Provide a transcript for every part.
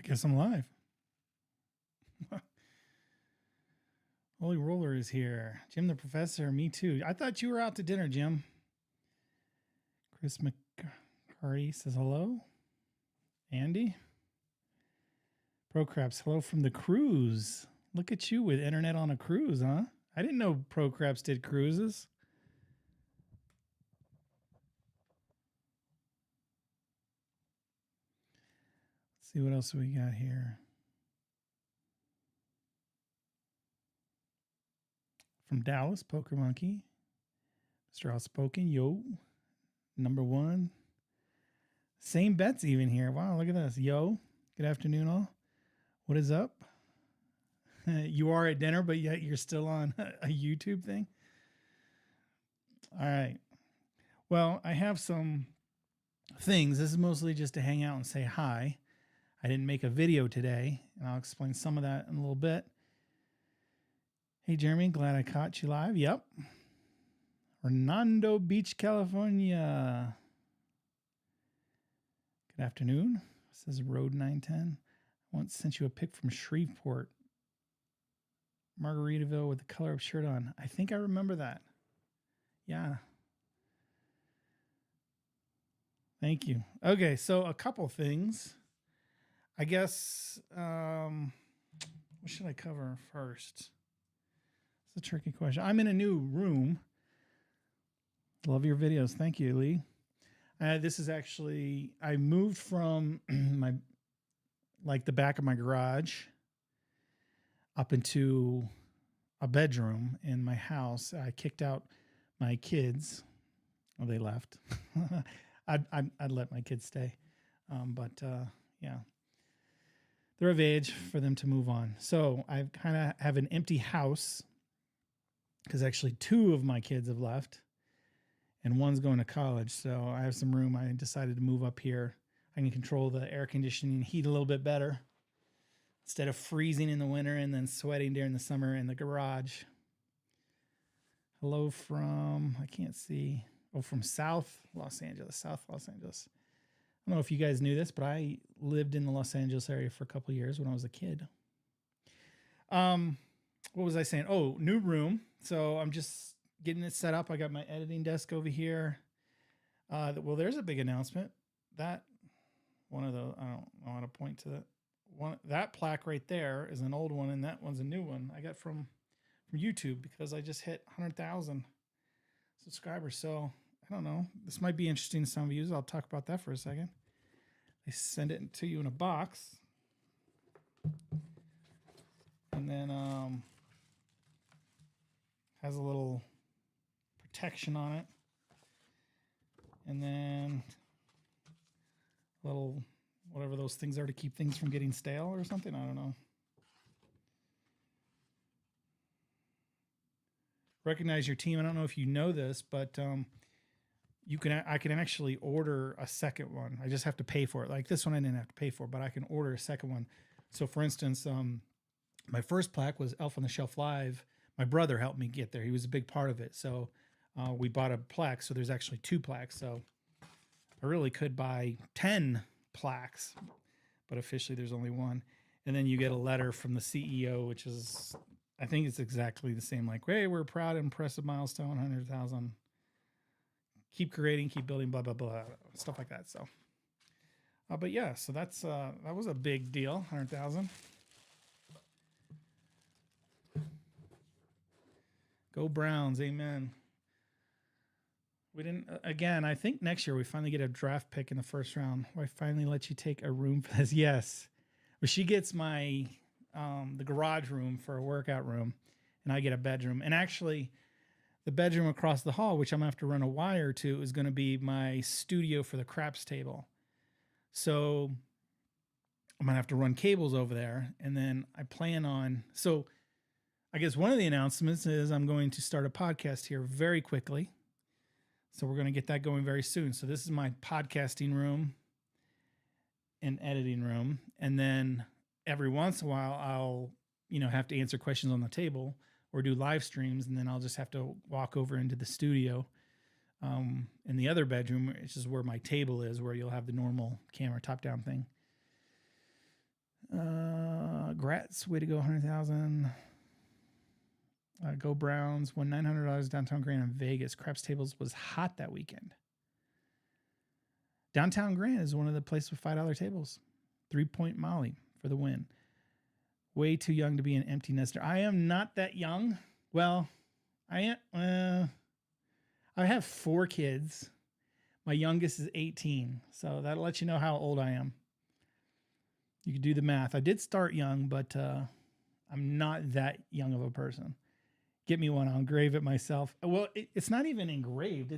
Guess I'm live. Holy Roller is here. Jim the Professor, me too. I thought you were out to dinner, Jim. Chris McCarty says hello. Andy. ProCraps, hello from the cruise. Look at you with internet on a cruise, huh? I didn't know ProCraps did cruises. Let's see what else we got here. From Dallas, Poker Monkey. Mr. Outspoken, yo. Number one. Same bets even here. Wow, look at this. Yo, good afternoon all. What is up? You are at dinner, but yet you're still on a YouTube thing? All right. Well, I have some things. This is mostly just to hang out and say hi. I didn't make a video today, and I'll explain some of that in a little bit. Hey, Jeremy, glad I caught you live. Yep. Redondo Beach, California. Good afternoon. This is Road 910. I once sent you a pic from Shreveport, Margaritaville with the color of shirt on. I think I remember that. Yeah. Thank you. Okay, so a couple things. I guess, what should I cover first? It's a tricky question. I'm in a new room. Love your videos. Thank you, Lee. This is actually, I moved from the back of my garage up into a bedroom in my house. I kicked out my kids. Well, they left. I'd let my kids stay. Yeah. They're of age for them to move on. So I kind of have an empty house because actually two of my kids have left and one's going to college. So I have some room. I decided to move up here. I can control the air conditioning and heat a little bit better instead of freezing in the winter and then sweating during the summer in the garage. Hello from, I can't see. Oh, from South Los Angeles. I don't know if you guys knew this, but I lived in the Los Angeles area for a couple of years when I was a kid. What was I saying? Oh, new room. So I'm just getting it set up. I got my editing desk over here. Well, there's a big announcement. That one of the, I don't know how to point to that one. That plaque right there is an old one, and that one's a new one I got from YouTube because I just hit 100,000 subscribers. So I don't know. This might be interesting to some of you. I'll talk about that for a second. They send it to you in a box. And then has a little protection on it. And then a little, whatever those things are to keep things from getting stale or something. I don't know. Recognize your team. I don't know if you know this, but I can actually order a second one. I just have to pay for it. Like this one I didn't have to pay for, but I can order a second one. So for instance, my first plaque was Elf on the Shelf Live. My brother helped me get there. He was a big part of it. So we bought a plaque. So there's actually 2 plaques. So I really could buy 10 plaques, but officially there's only one. And then you get a letter from the CEO, which is, I think it's exactly the same. Like, hey, we're proud and impressive milestone, 100,000. Keep creating, keep building, blah, blah, blah, stuff like that. So, but yeah, so that's, that was a big deal, 100,000. Go Browns, amen. We didn't, again, I think next year we finally get a draft pick in the first round. Where I finally let you take a room for this. Yes. Well, she gets my, the garage room for a workout room, and I get a bedroom. And actually, the bedroom across the hall, which I'm going to have to run a wire to, is going to be my studio for the craps table. So I'm going to have to run cables over there. And then I plan on, so I guess one of the announcements is I'm going to start a podcast here very quickly. So we're going to get that going very soon. So this is my podcasting room and editing room. And then every once in a while, I'll, have to answer questions on the table or do live streams. And then I'll just have to walk over into the studio in the other bedroom, which is where my table is, where you'll have the normal camera top down thing. Gratz, way to go, 100,000. Go Browns, won $900 downtown Grand in Vegas. Craps Tables was hot that weekend. Downtown Grand is one of the places with $5 tables. 3-point Molly for the win. Way too young to be an empty nester. I am not that young. Well, I am. I have 4 kids. My youngest is 18, so that'll let you know how old I am. You can do the math. I did start young, but I'm not that young of a person. Get me one. I'll engrave it myself. Well, it's not even engraved.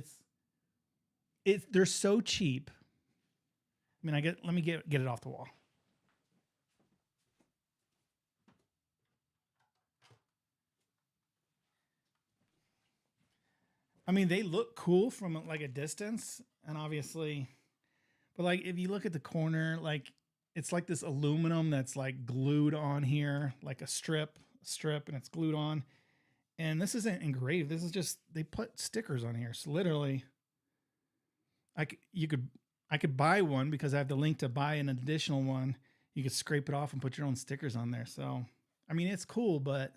They're so cheap. I mean, let me get it off the wall. I mean, they look cool from like a distance, and obviously, but like if you look at the corner, like it's like this aluminum that's like glued on here, like a strip, and it's glued on. And this isn't engraved. This is just they put stickers on here. So literally, I could buy one because I have the link to buy an additional one. You could scrape it off and put your own stickers on there. So, I mean, it's cool, but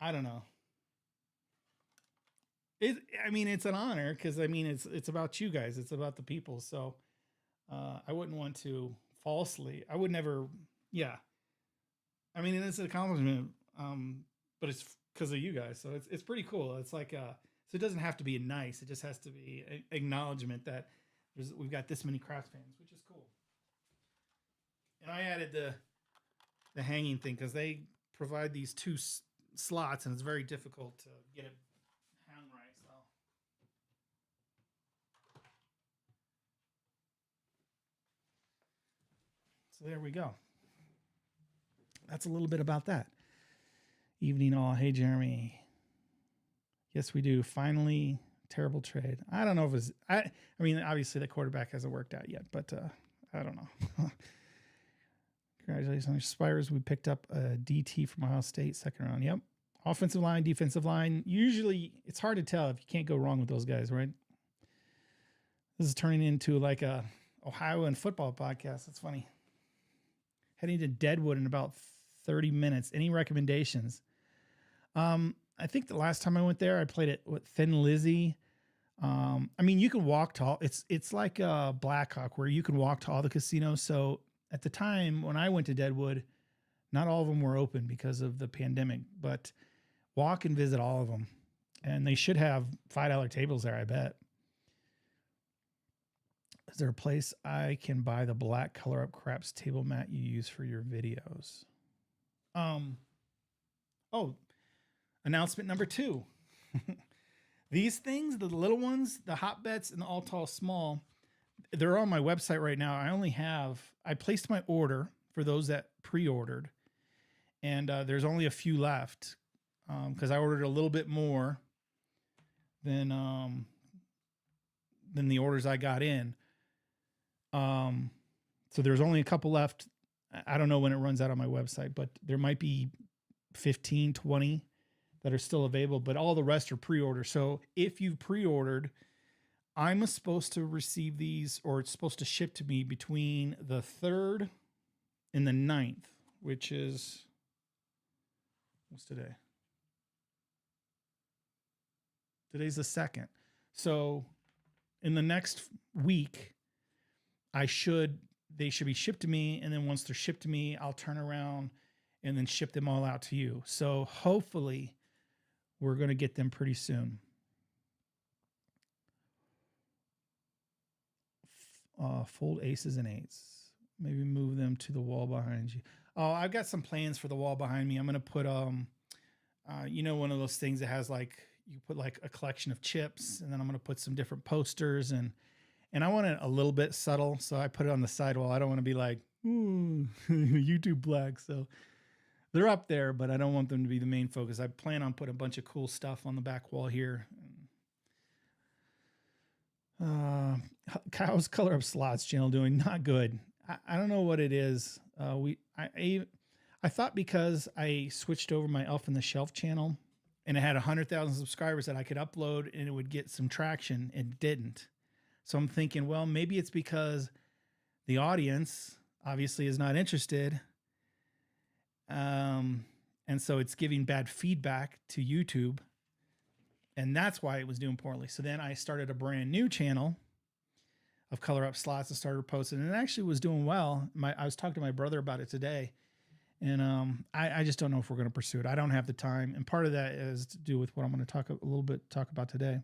I don't know. I mean, it's an honor because I mean, it's about you guys. It's about the people. So, I wouldn't want to falsely. I would never. Yeah. I mean, it's an accomplishment, but it's because of you guys. So it's pretty cool. It's like so it doesn't have to be nice. It just has to be acknowledgement that we've got this many Crafts fans, which is cool. And I added the hanging thing because they provide these 2 slots, and it's very difficult to get it hung right. So there we go. That's a little bit about that. Evening all. Hey, Jeremy. Yes, we do. Finally, terrible trade. I don't know if it's. I mean, obviously the quarterback hasn't worked out yet, but I don't know. Congratulations on your Spires. We picked up a DT from Ohio State, 2nd round. Yep. Offensive line, defensive line. Usually, it's hard to tell if you can't go wrong with those guys, right? This is turning into like a Ohio and football podcast. That's funny. Heading to Deadwood in about 30 minutes. Any recommendations? I think the last time I went there, I played it with Thin Lizzy. I mean, you can walk to all. It's like Blackhawk, where you can walk to all the casinos. So at the time when I went to Deadwood, not all of them were open because of the pandemic, but walk and visit all of them. And they should have $5 tables there, I bet. Is there a place I can buy the black color up craps table mat you use for your videos? Oh, announcement number 2. These things, the little ones, the hotbeds and the all tall small, they're on my website right now. I placed my order for those that pre-ordered, and there's only a few left because I ordered a little bit more than the orders I got in. So there's only a couple left. I don't know when it runs out on my website, but there might be 15, 20 that are still available, but all the rest are pre-order. So if you've pre-ordered, I'm supposed to receive these, or it's supposed to ship to me between the 3rd and the 9th, which is, what's today? Today's the 2nd. So in the next week, they should be shipped to me. And then once they're shipped to me, I'll turn around and then ship them all out to you. So hopefully we're going to get them pretty soon. Fold aces and 8s. Maybe move them to the wall behind you. Oh, I've got some plans for the wall behind me. I'm going to put, one of those things that has like, you put like a collection of chips, and then I'm going to put some different posters, and I want it a little bit subtle. So I put it on the sidewall. I don't want to be like, YouTube Plaque. So they're up there, but I don't want them to be the main focus. I plan on putting a bunch of cool stuff on the back wall here. Kyle's color up slots channel doing not good. I don't know what it is. I thought because I switched over my Elf on the Shelf channel and it had 100,000 subscribers that I could upload and it would get some traction. It didn't. So I'm thinking, well, maybe it's because the audience obviously is not interested. And so it's giving bad feedback to YouTube. And that's why it was doing poorly. So then I started a brand new channel of color up slots and started posting, and it actually was doing well. I was talking to my brother about it today, and I just don't know if we're going to pursue it. I don't have the time, and part of that is to do with what I'm going to talk about today.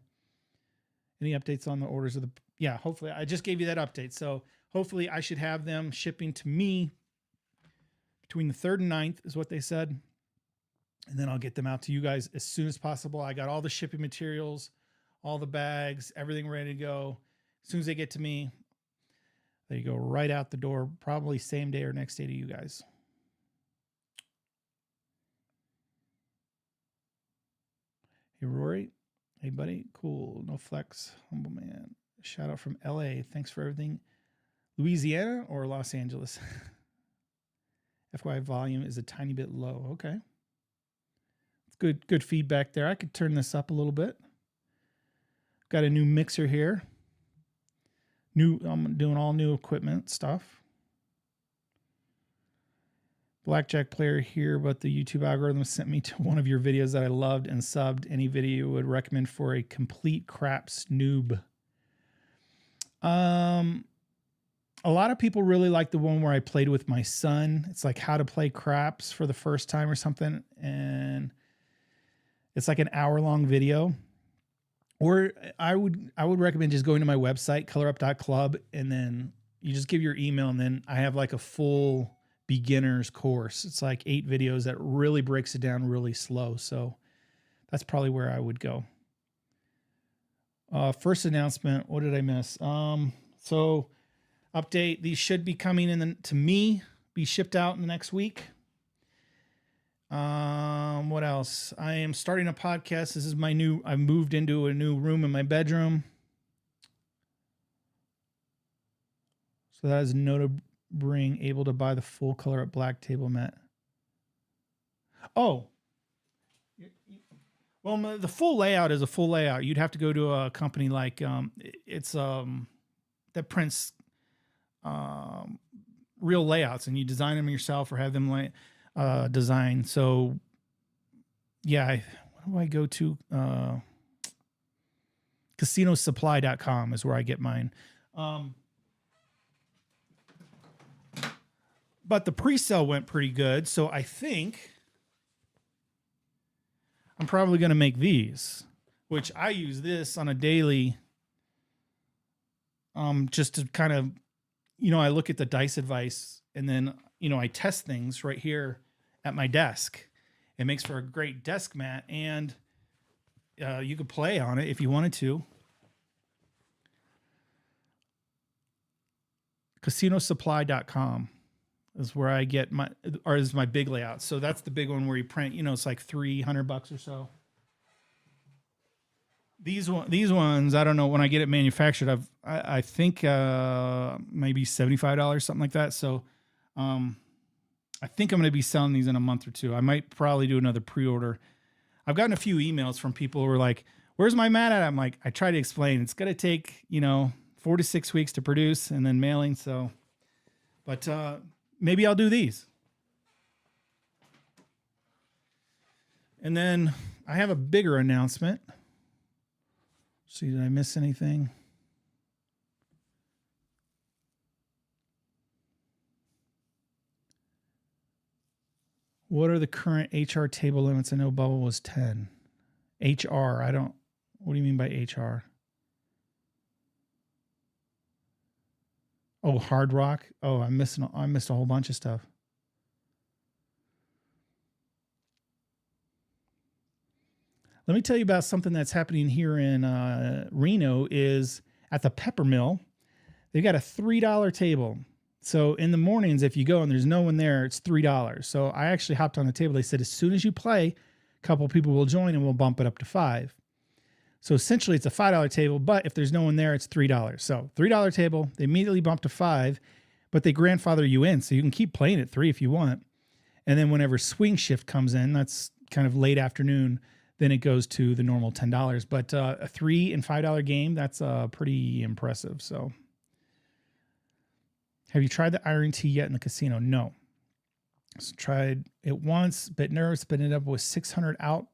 Any updates on the orders of the? Yeah, hopefully I just gave you that update. So hopefully I should have them shipping to me between the 3rd and 9th is what they said, and then I'll get them out to you guys as soon as possible. I got all the shipping materials, all the bags, everything ready to go. As soon as they get to me, they go right out the door, probably same day or next day to you guys. Hey, Rory. Hey, buddy. Cool. No flex. Humble man. Shout out from LA. Thanks for everything. Louisiana or Los Angeles? FYI, volume is a tiny bit low. Okay. Good feedback there. I could turn this up a little bit. Got a new mixer here. I'm doing all new equipment stuff. Blackjack player here, but the YouTube algorithm sent me to one of your videos that I loved and subbed. Any video you would recommend for a complete craps noob? A lot of people really like the one where I played with my son. It's like how to play craps for the first time or something. And it's like an hour-long video. Or I would recommend just going to my website, colorup.club, and then you just give your email, and then I have like a full beginner's course. It's like 8 videos that really breaks it down really slow. So that's probably where I would go. First announcement. What did I miss? So update. These should be coming in to me, be shipped out in the next week. What else? I am starting a podcast. This is I've moved into a new room in my bedroom. So that is no to bring, able to buy the full color at black table mat. Oh, well, the full layout is a full layout. You'd have to go to a company like, that prints, real layouts, and you design them yourself or have them design. So yeah, what do I go to? Casinosupply.com is where I get mine. But the pre-sale went pretty good. So I think I'm probably going to make these, which I use this on a daily, just to kind of, I look at the dice advice, and then, I test things right here at my desk. It makes for a great desk mat, and you could play on it if you wanted to. Casinosupply.com is where I get is my big layout. So that's the big one where you print, it's like $300 or so. These ones, I don't know, when I get it manufactured, I think maybe $75, something like that. So I think I'm going to be selling these in a month or two. I might probably do another pre-order. I've gotten a few emails from people who are like, where's my mat at? I'm like, I try to explain. It's going to take, 4 to 6 weeks to produce and then mailing. So, but maybe I'll do these. And then I have a bigger announcement. See, did I miss anything? What are the current HR table limits? I know Bubble was 10. HR, what do you mean by HR? Oh, Hard Rock. Oh, I missed a whole bunch of stuff. Let me tell you about something that's happening here in Reno. Is at the Pepper Mill. They've got a $3 table. So in the mornings, if you go and there's no one there, it's $3. So I actually hopped on the table. They said, as soon as you play, a couple of people will join and we'll bump it up to $5. So essentially it's a $5 table, but if there's no one there, it's $3. So $3 table, they immediately bump to $5, but they grandfather you in. So you can keep playing at $3 if you want. And then whenever swing shift comes in, that's kind of late afternoon, then it goes to the normal $10. But a $3 and $5 game, that's pretty impressive. So Have you tried the iron tea yet in the casino? No. So tried it once, bit nervous, but ended up with 600 out.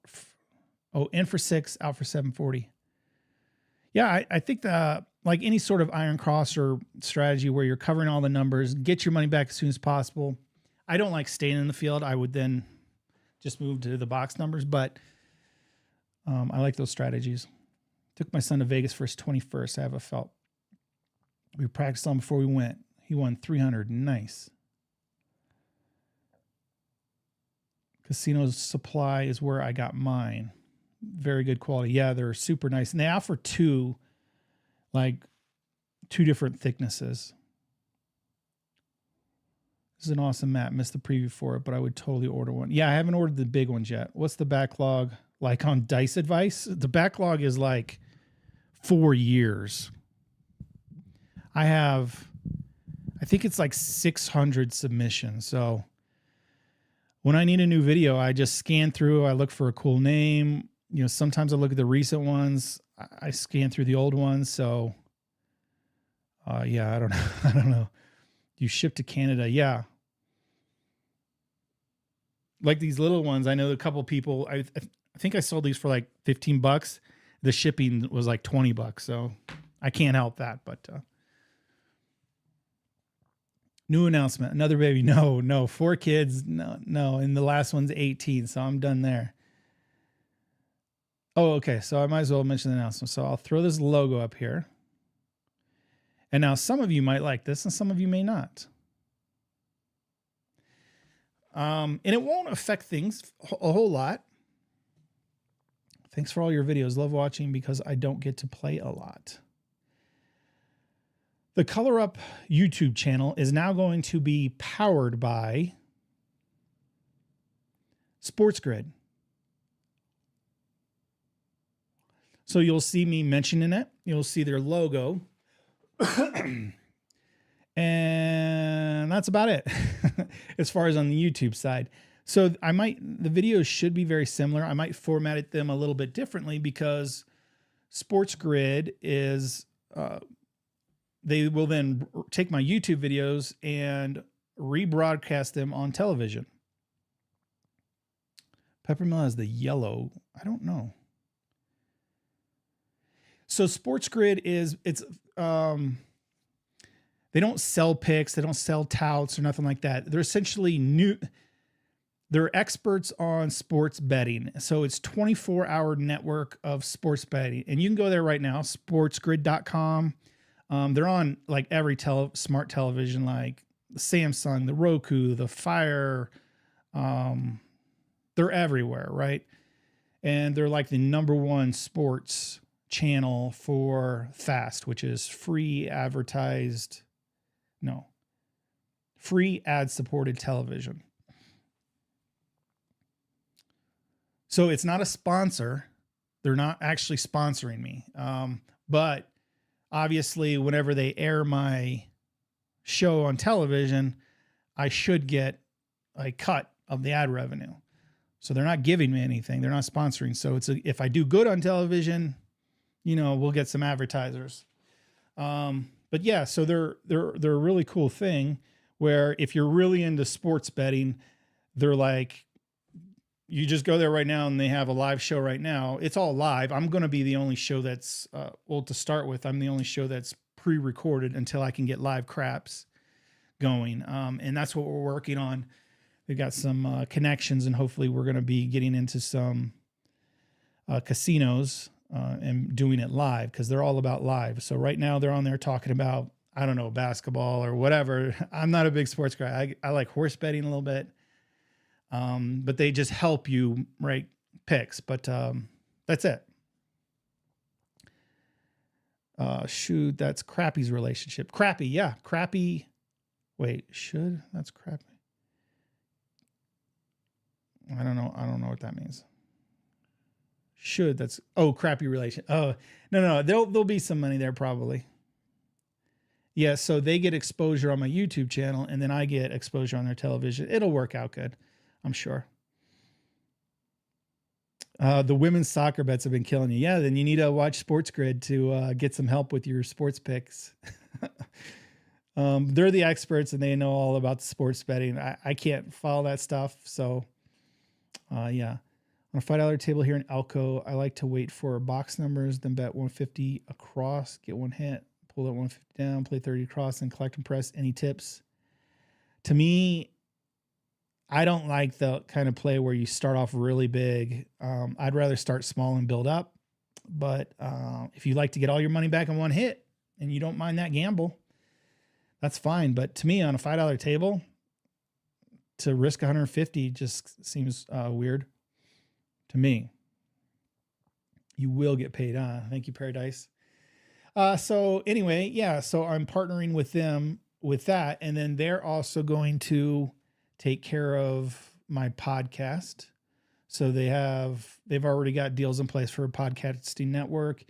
In for 6, out for 740. Yeah, I think like any sort of iron cross or strategy where you're covering all the numbers, get your money back as soon as possible. I don't like staying in the field. I would then just move to the box numbers, but I like those strategies. Took my son to Vegas for his 21st. I have a felt. We practiced on before we went. He won 300. Nice. Casino Supply is where I got mine. Very good quality. Yeah, they're super nice. And they offer two different thicknesses. This is an awesome mat. Missed the preview for it, but I would totally order one. Yeah, I haven't ordered the big ones yet. What's the backlog like on Dice Advice? The backlog is like 4 years. I think it's like 600 submissions. So when I need a new video, I just scan through. I look for a cool name. You know, sometimes I look at the recent ones. I scan through the old ones. So, yeah, I don't know. I don't know. You ship to Canada. Yeah. Like these little ones. I know a couple people, I think I sold these for like $15. The shipping was like $20. So I can't help that, but, new announcement. Another baby. No, 4 kids. No. And the last one's 18. So I'm done there. Oh, okay. So I might as well mention the announcement. So I'll throw this logo up here. And now some of you might like this and some of you may not. And it won't affect things a whole lot. Thanks for all your videos. Love watching because I don't get to play a lot. The Color Up YouTube channel is now going to be powered by Sports Grid. So you'll see me mentioning it. You'll see their logo. And that's about it as far as on the YouTube side. So the videos should be very similar. I might format them a little bit differently because Sports Grid is, they will then take my YouTube videos and rebroadcast them on television. Peppermill has the yellow. I don't know. So Sports Grid is, they don't sell picks. They don't sell touts or nothing like that. They're essentially they're experts on sports betting. So it's 24-hour network of sports betting. And you can go there right now, sportsgrid.com. They're on like every smart television, like the Samsung, the Roku, the Fire. They're everywhere, right? And they're like the #1 sports channel for FAST, which is free ad-supported television. So it's not a sponsor. They're not actually sponsoring me. But obviously, whenever they air my show on television, I should get a cut of the ad revenue. So they're not giving me anything. They're not sponsoring. So if I do good on television, you know, we'll get some advertisers. But yeah, so they're a really cool thing where if you're really into sports betting, they're like, you just go there right now and they have a live show right now. It's all live. I'm going to be the only show that's, to start with, I'm the only show that's pre-recorded until I can get live craps going. And that's what we're working on. We've got some connections and hopefully we're going to be getting into some casinos and doing it live because they're all about live. So right now they're on there talking about, I don't know, basketball or whatever. I'm not a big sports guy. I like horse betting a little bit. But they just help you write picks. But that's it. Shoot, that's Crappy's relationship. Crappy, yeah. Crappy. Wait, that's Crappy. I don't know what that means. Crappy relation. Oh, no. There'll be some money there probably. Yeah, so they get exposure on my YouTube channel and then I get exposure on their television. It'll work out good, I'm sure. The women's soccer bets have been killing you. Yeah, then you need to watch Sports Grid to get some help with your sports picks. They're the experts and they know all about the sports betting. I can't follow that stuff. So, yeah. On a $5 table here in Elko, I like to wait for box numbers, then bet 150 across, get one hit, pull that 150 down, play 30 across, and collect and press. Any tips? To me, I don't like the kind of play where you start off really big. I'd rather start small and build up. But if you like to get all your money back in one hit and you don't mind that gamble, that's fine. But to me, on a $5 table, to risk 150 just seems weird to me. You will get paid. Thank you, Paradise. So anyway, yeah, so I'm partnering with them with that. And then they're also going to take care of my podcast. So they've already got deals in place for a podcasting network.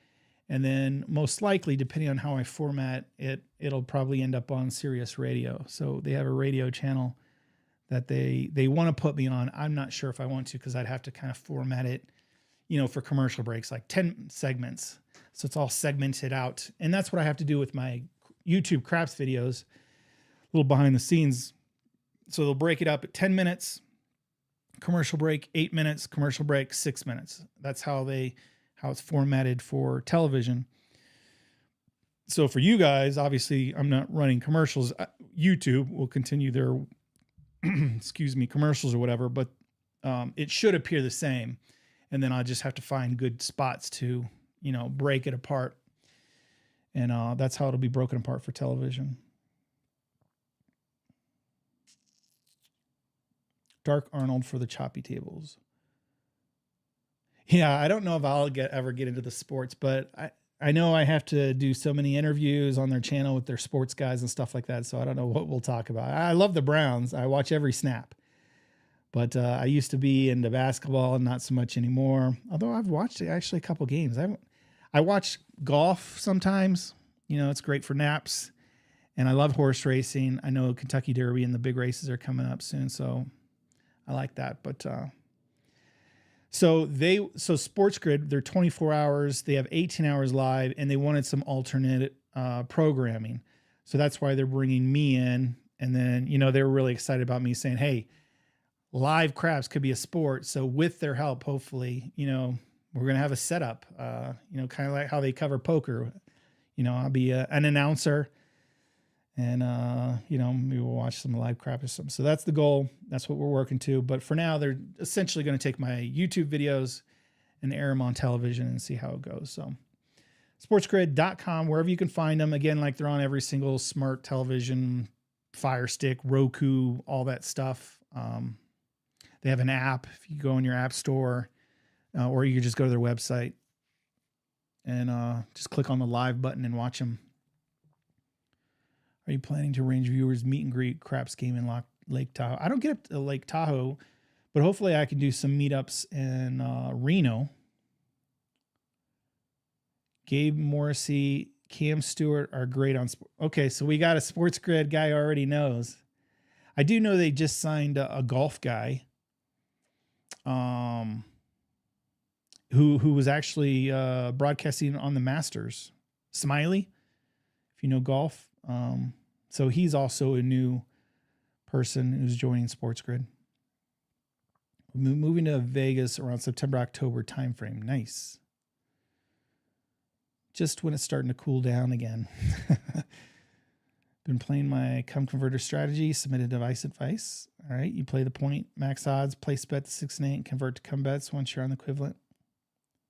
And then most likely, depending on how I format it, it'll probably end up on Sirius Radio. So they have a radio channel that they want to put me on. I'm not sure if I want to, because I'd have to kind of format it, for commercial breaks, like 10 segments. So it's all segmented out. And that's what I have to do with my YouTube craps videos, a little behind the scenes. So they'll break it up at 10 minutes, commercial break, 8 minutes, commercial break, 6 minutes. That's how it's formatted for television. So for you guys, obviously I'm not running commercials. YouTube will continue their, commercials or whatever, but it should appear the same. And then I'll just have to find good spots to, break it apart. And that's how it'll be broken apart for television. Dark Arnold for the choppy tables. Yeah, I don't know if I'll ever get into the sports, but I know I have to do so many interviews on their channel with their sports guys and stuff like that. So I don't know what we'll talk about. I love the Browns. I watch every snap. But I used to be into basketball and not so much anymore. Although I've watched actually a couple games. I watch golf sometimes. It's great for naps. And I love horse racing. I know Kentucky Derby and the big races are coming up soon. So I like that. But so Sports Grid, they're 24 hours. They have 18 hours live, and they wanted some alternate programming. So that's why they're bringing me in. And then, they were really excited about me saying, hey, live craps could be a sport. So with their help, hopefully, we're going to have a setup, kind of like how they cover poker. I'll be an announcer and, maybe we'll watch some live crap or something. So that's the goal. That's what we're working to. But for now, they're essentially going to take my YouTube videos and air them on television and see how it goes. So sportsgrid.com, wherever you can find them. Again, like they're on every single smart television, Fire Stick, Roku, all that stuff. They have an app. If you go in your app store, or you can just go to their website and just click on the live button and watch them. Are you planning to arrange viewers meet and greet craps game in Lake Tahoe? I don't get up to Lake Tahoe, but hopefully I can do some meetups in Reno. Gabe Morrissey, Cam Stewart are great on sport. Okay, so we got a Sports Grid guy already knows. I do know they just signed a golf guy. Who was actually broadcasting on the Masters, Smiley, if you know golf. So he's also a new person who's joining Sports Grid. Moving to Vegas around September, October timeframe. Nice. Just when it's starting to cool down again. Been playing my cum converter strategy, submitted device advice. All right, you play the point, max odds, place bet to 6 and 8, and convert to cum bets once you're on the equivalent.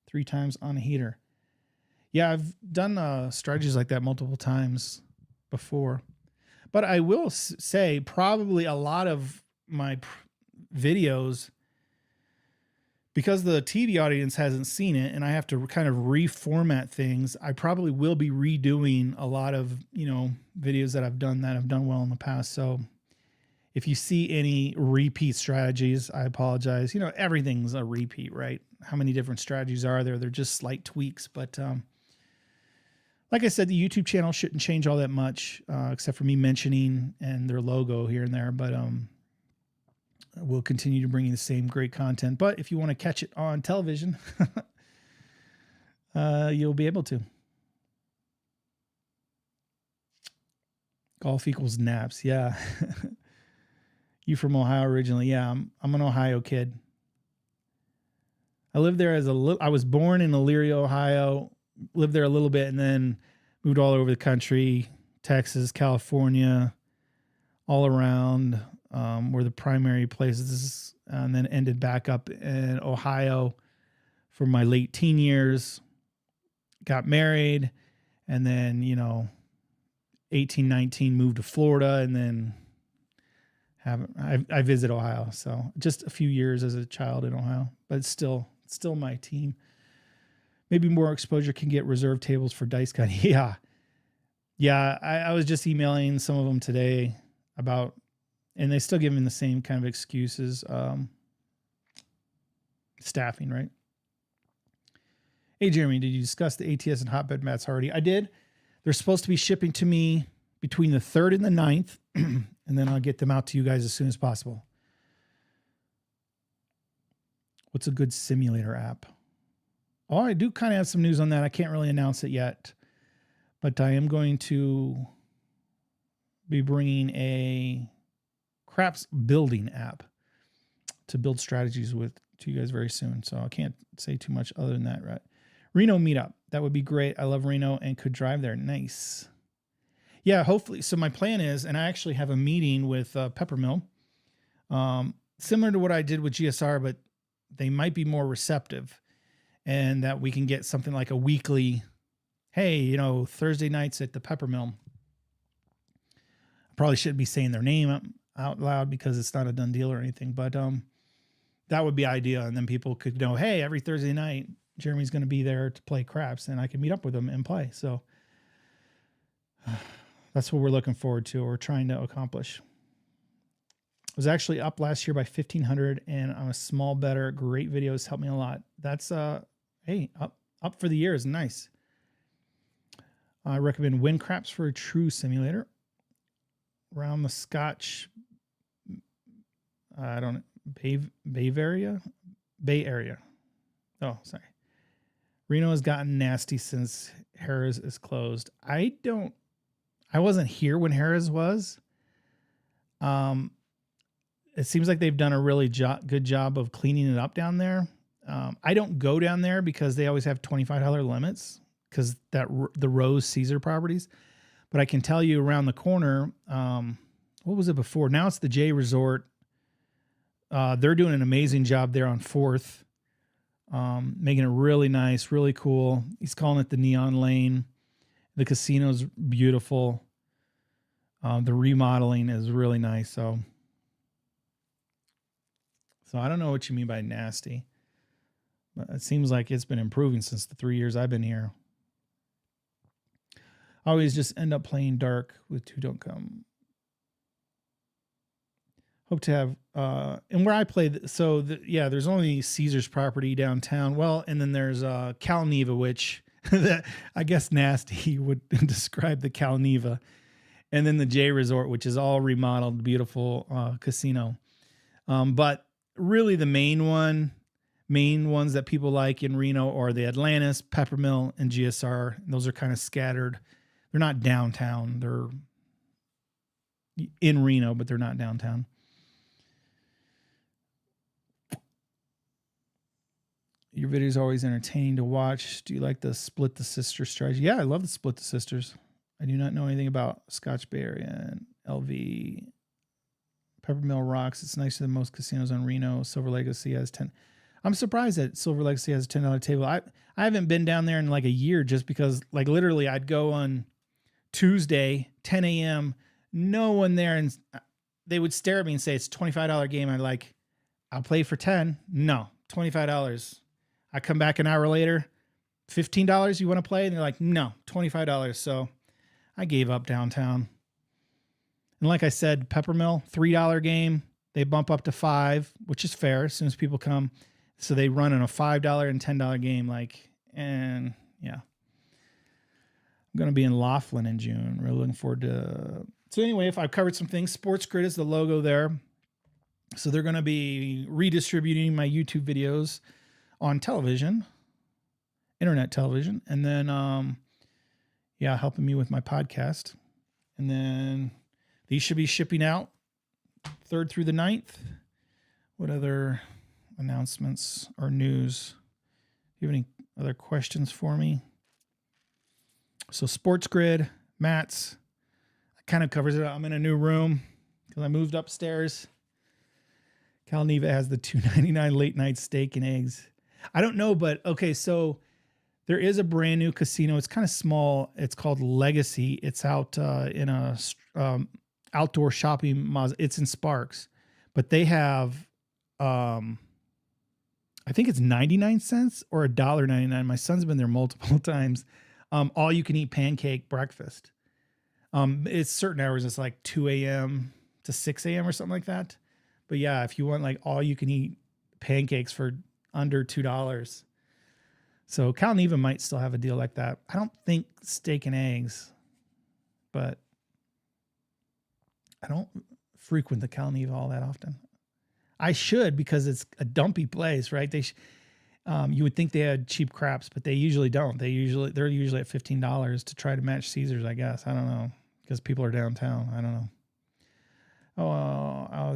3 times on a heater. Yeah, I've done strategies like that multiple times before. But I will say probably a lot of my videos, because the TV audience hasn't seen it and I have to kind of reformat things, I probably will be redoing a lot of, videos that have done well in the past. So if you see any repeat strategies, I apologize. Everything's a repeat, right? How many different strategies are there? They're just slight tweaks. But like I said, the YouTube channel shouldn't change all that much, except for me mentioning and their logo here and there. But we'll continue to bring you the same great content. But if you want to catch it on television, you'll be able to. Golf equals naps. Yeah. You from Ohio originally? Yeah, I'm an Ohio kid. I lived there I was born in Elyria, Ohio, lived there a little bit, and then moved all over the country, Texas, California, all around were the primary places, and then ended back up in Ohio for my late teen years, got married, and then, 18, 19, moved to Florida, and then I visit Ohio. So just a few years as a child in Ohio, but it's still my team. Maybe more exposure can get reserved tables for dice cutting. Yeah. Yeah. I was just emailing some of them today about, and they still give me the same kind of excuses. Staffing, right? Hey, Jeremy, did you discuss the ATS and hotbed mats already? I did. They're supposed to be shipping to me between the 3rd and the 9th, and then I'll get them out to you guys as soon as possible. What's a good simulator app? Oh, I do kind of have some news on that. I can't really announce it yet, but I am going to be bringing a craps building app to build strategies with to you guys very soon. So I can't say too much other than that, right? Reno meetup. That would be great. I love Reno and could drive there. Nice. Yeah, hopefully. So my plan is, and I actually have a meeting with Peppermill, similar to what I did with GSR, but they might be more receptive, and that we can get something like a weekly, hey, Thursday nights at the Peppermill. I probably shouldn't be saying their name out loud because it's not a done deal or anything, but that would be ideal. And then people could know, hey, every Thursday night, Jeremy's going to be there to play craps, and I can meet up with him and play. So that's what we're looking forward to, or trying to accomplish. I was actually up last year by 1,500, and I'm a small better. Great videos, helped me a lot. That's hey, up for the year is nice. I recommend Win Craps for a true simulator. Around the Scotch, Bay Area. Oh, sorry. Reno has gotten nasty since Harrah's is closed. I wasn't here when Harrah's was. It seems like they've done a really good job of cleaning it up down there. I don't go down there because they always have $25 limits because the Rose Caesar properties. But I can tell you around the corner, what was it before? Now it's the J Resort. They're doing an amazing job there on 4th, making it really nice, really cool. He's calling it the Neon Lane. The casino's beautiful. The remodeling is really nice. So I don't know what you mean by nasty, but it seems like it's been improving since the 3 years I've been here. I always just end up playing dark with Two Don't Come. Hope to have, and where I play, there's only Caesar's property downtown. Well, and then there's Calneva, which that I guess nasty would describe the Calneva. And then the J Resort, which is all remodeled, beautiful casino. But really the main ones that people like in Reno are the Atlantis, Peppermill, and GSR. And those are kind of scattered. They're not downtown. They're in Reno, but they're not downtown. Your videos are always entertaining to watch. Do you like the Split the Sister strategy? Yeah, I love the Split the Sisters. I do not know anything about Scotch Bay Area and LV. Peppermill rocks. It's nicer than most casinos on Reno. Silver Legacy has 10. I'm surprised that Silver Legacy has a $10 table. I haven't been down there in like a year just because, like, literally I'd go on Tuesday, 10 a.m., no one there, and they would stare at me and say, it's a $25 game. I'll play for 10. No, $25. I come back an hour later, $15, you want to play? And they're like, no, $25. So I gave up downtown. And like I said, Peppermill, $3 game. They bump up to $5, which is fair as soon as people come. So they run in a $5 and $10 game. And yeah. I'm going to be in Laughlin in June. Really looking forward to. So anyway, if I've covered some things, Sports Grid is the logo there. So they're going to be redistributing my YouTube videos on television, internet television. And then, helping me with my podcast. And then these should be shipping out 3rd through the 9th. What other announcements or news? Do you have any other questions for me? So Sports Grid, mats, that kind of covers it. I'm in a new room because I moved upstairs. Cal Neva has the $2.99 late night steak and eggs. I don't know, but okay, so there is a brand new casino. It's kind of small. It's called Legacy. It's out in a outdoor shopping mall. It's in Sparks, but they have, I think it's 99 cents or $1.99. My son's been there multiple times. All you can eat pancake breakfast. It's certain hours. It's like 2 a.m. to 6 a.m. or something like that. But yeah, if you want like all you can eat pancakes for under $2. So Cal Neva might still have a deal like that. I don't think steak and eggs, but I don't frequent the Cal Neva all that often. I should, because it's a dumpy place, right? You would think they had cheap craps, but they usually don't. They're usually at $15 to try to match Caesars, I guess. I don't know, because people are downtown. I don't know.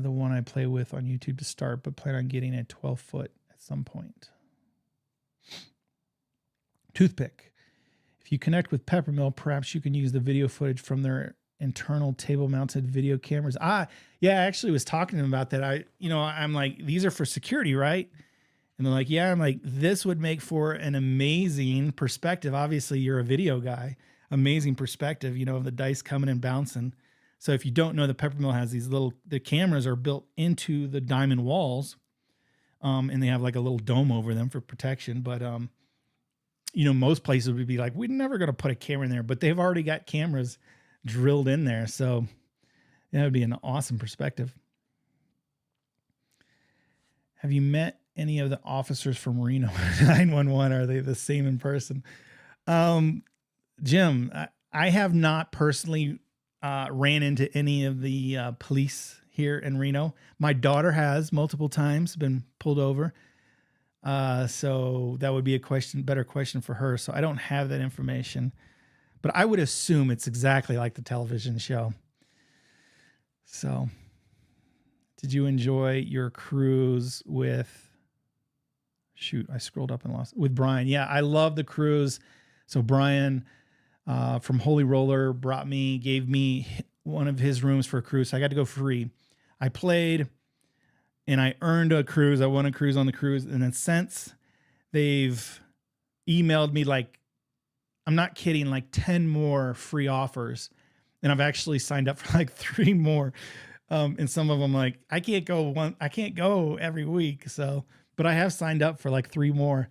The one I play with on YouTube to start, but plan on getting a 12-foot at some point. Toothpick. If you connect with Peppermill, perhaps you can use the video footage from their internal table-mounted video cameras. Yeah, I actually was talking to them about that. I'm like, these are for security, right? And they're like, yeah. I'm like, this would make for an amazing perspective. Obviously, you're a video guy. Amazing perspective, of the dice coming and bouncing. So if you don't know, the Peppermill has the cameras are built into the diamond walls, and they have like a little dome over them for protection. But, most places would be like, we're never going to put a camera in there, but they've already got cameras drilled in there. So that would be an awesome perspective. Have you met any of the officers from Reno 911? Are they the same in person? Jim, I have not personally ran into any of the police here in Reno. My daughter has multiple times been pulled over. So that would be better question for her. So I don't have that information, but I would assume it's exactly like the television show. So did you enjoy your cruise with, I scrolled up and lost, with Brian? Yeah, I love the cruise. So Brian from Holy Roller gave me one of his rooms for a cruise. So I got to go free. I played and I earned a cruise. I won a cruise on the cruise. And then since they've emailed me, like, I'm not kidding, like 10 more free offers. And I've actually signed up for like 3 more. And some of them, like, I can't go every week. So, but I have signed up for like 3 more.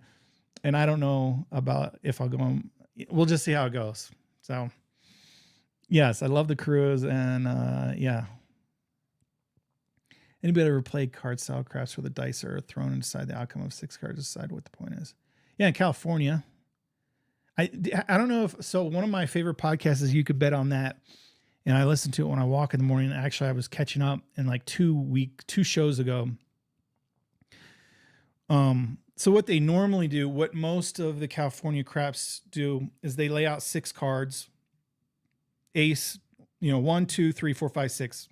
And I don't know about if I'll go on. We'll just see how it goes. So yes, I love the cruise. And yeah. Anybody ever played card style crafts where the dice are thrown and decide the outcome of 6 cards, decide what the point is? Yeah, in California. I don't know one of my favorite podcasts is You Could Bet on That. And I listen to it when I walk in the morning. Actually, I was catching up in like 2 shows ago. So what they normally do, what most of the California craps do, is they lay out 6 cards, ace, 1, 2, 3, 4, 5, 6.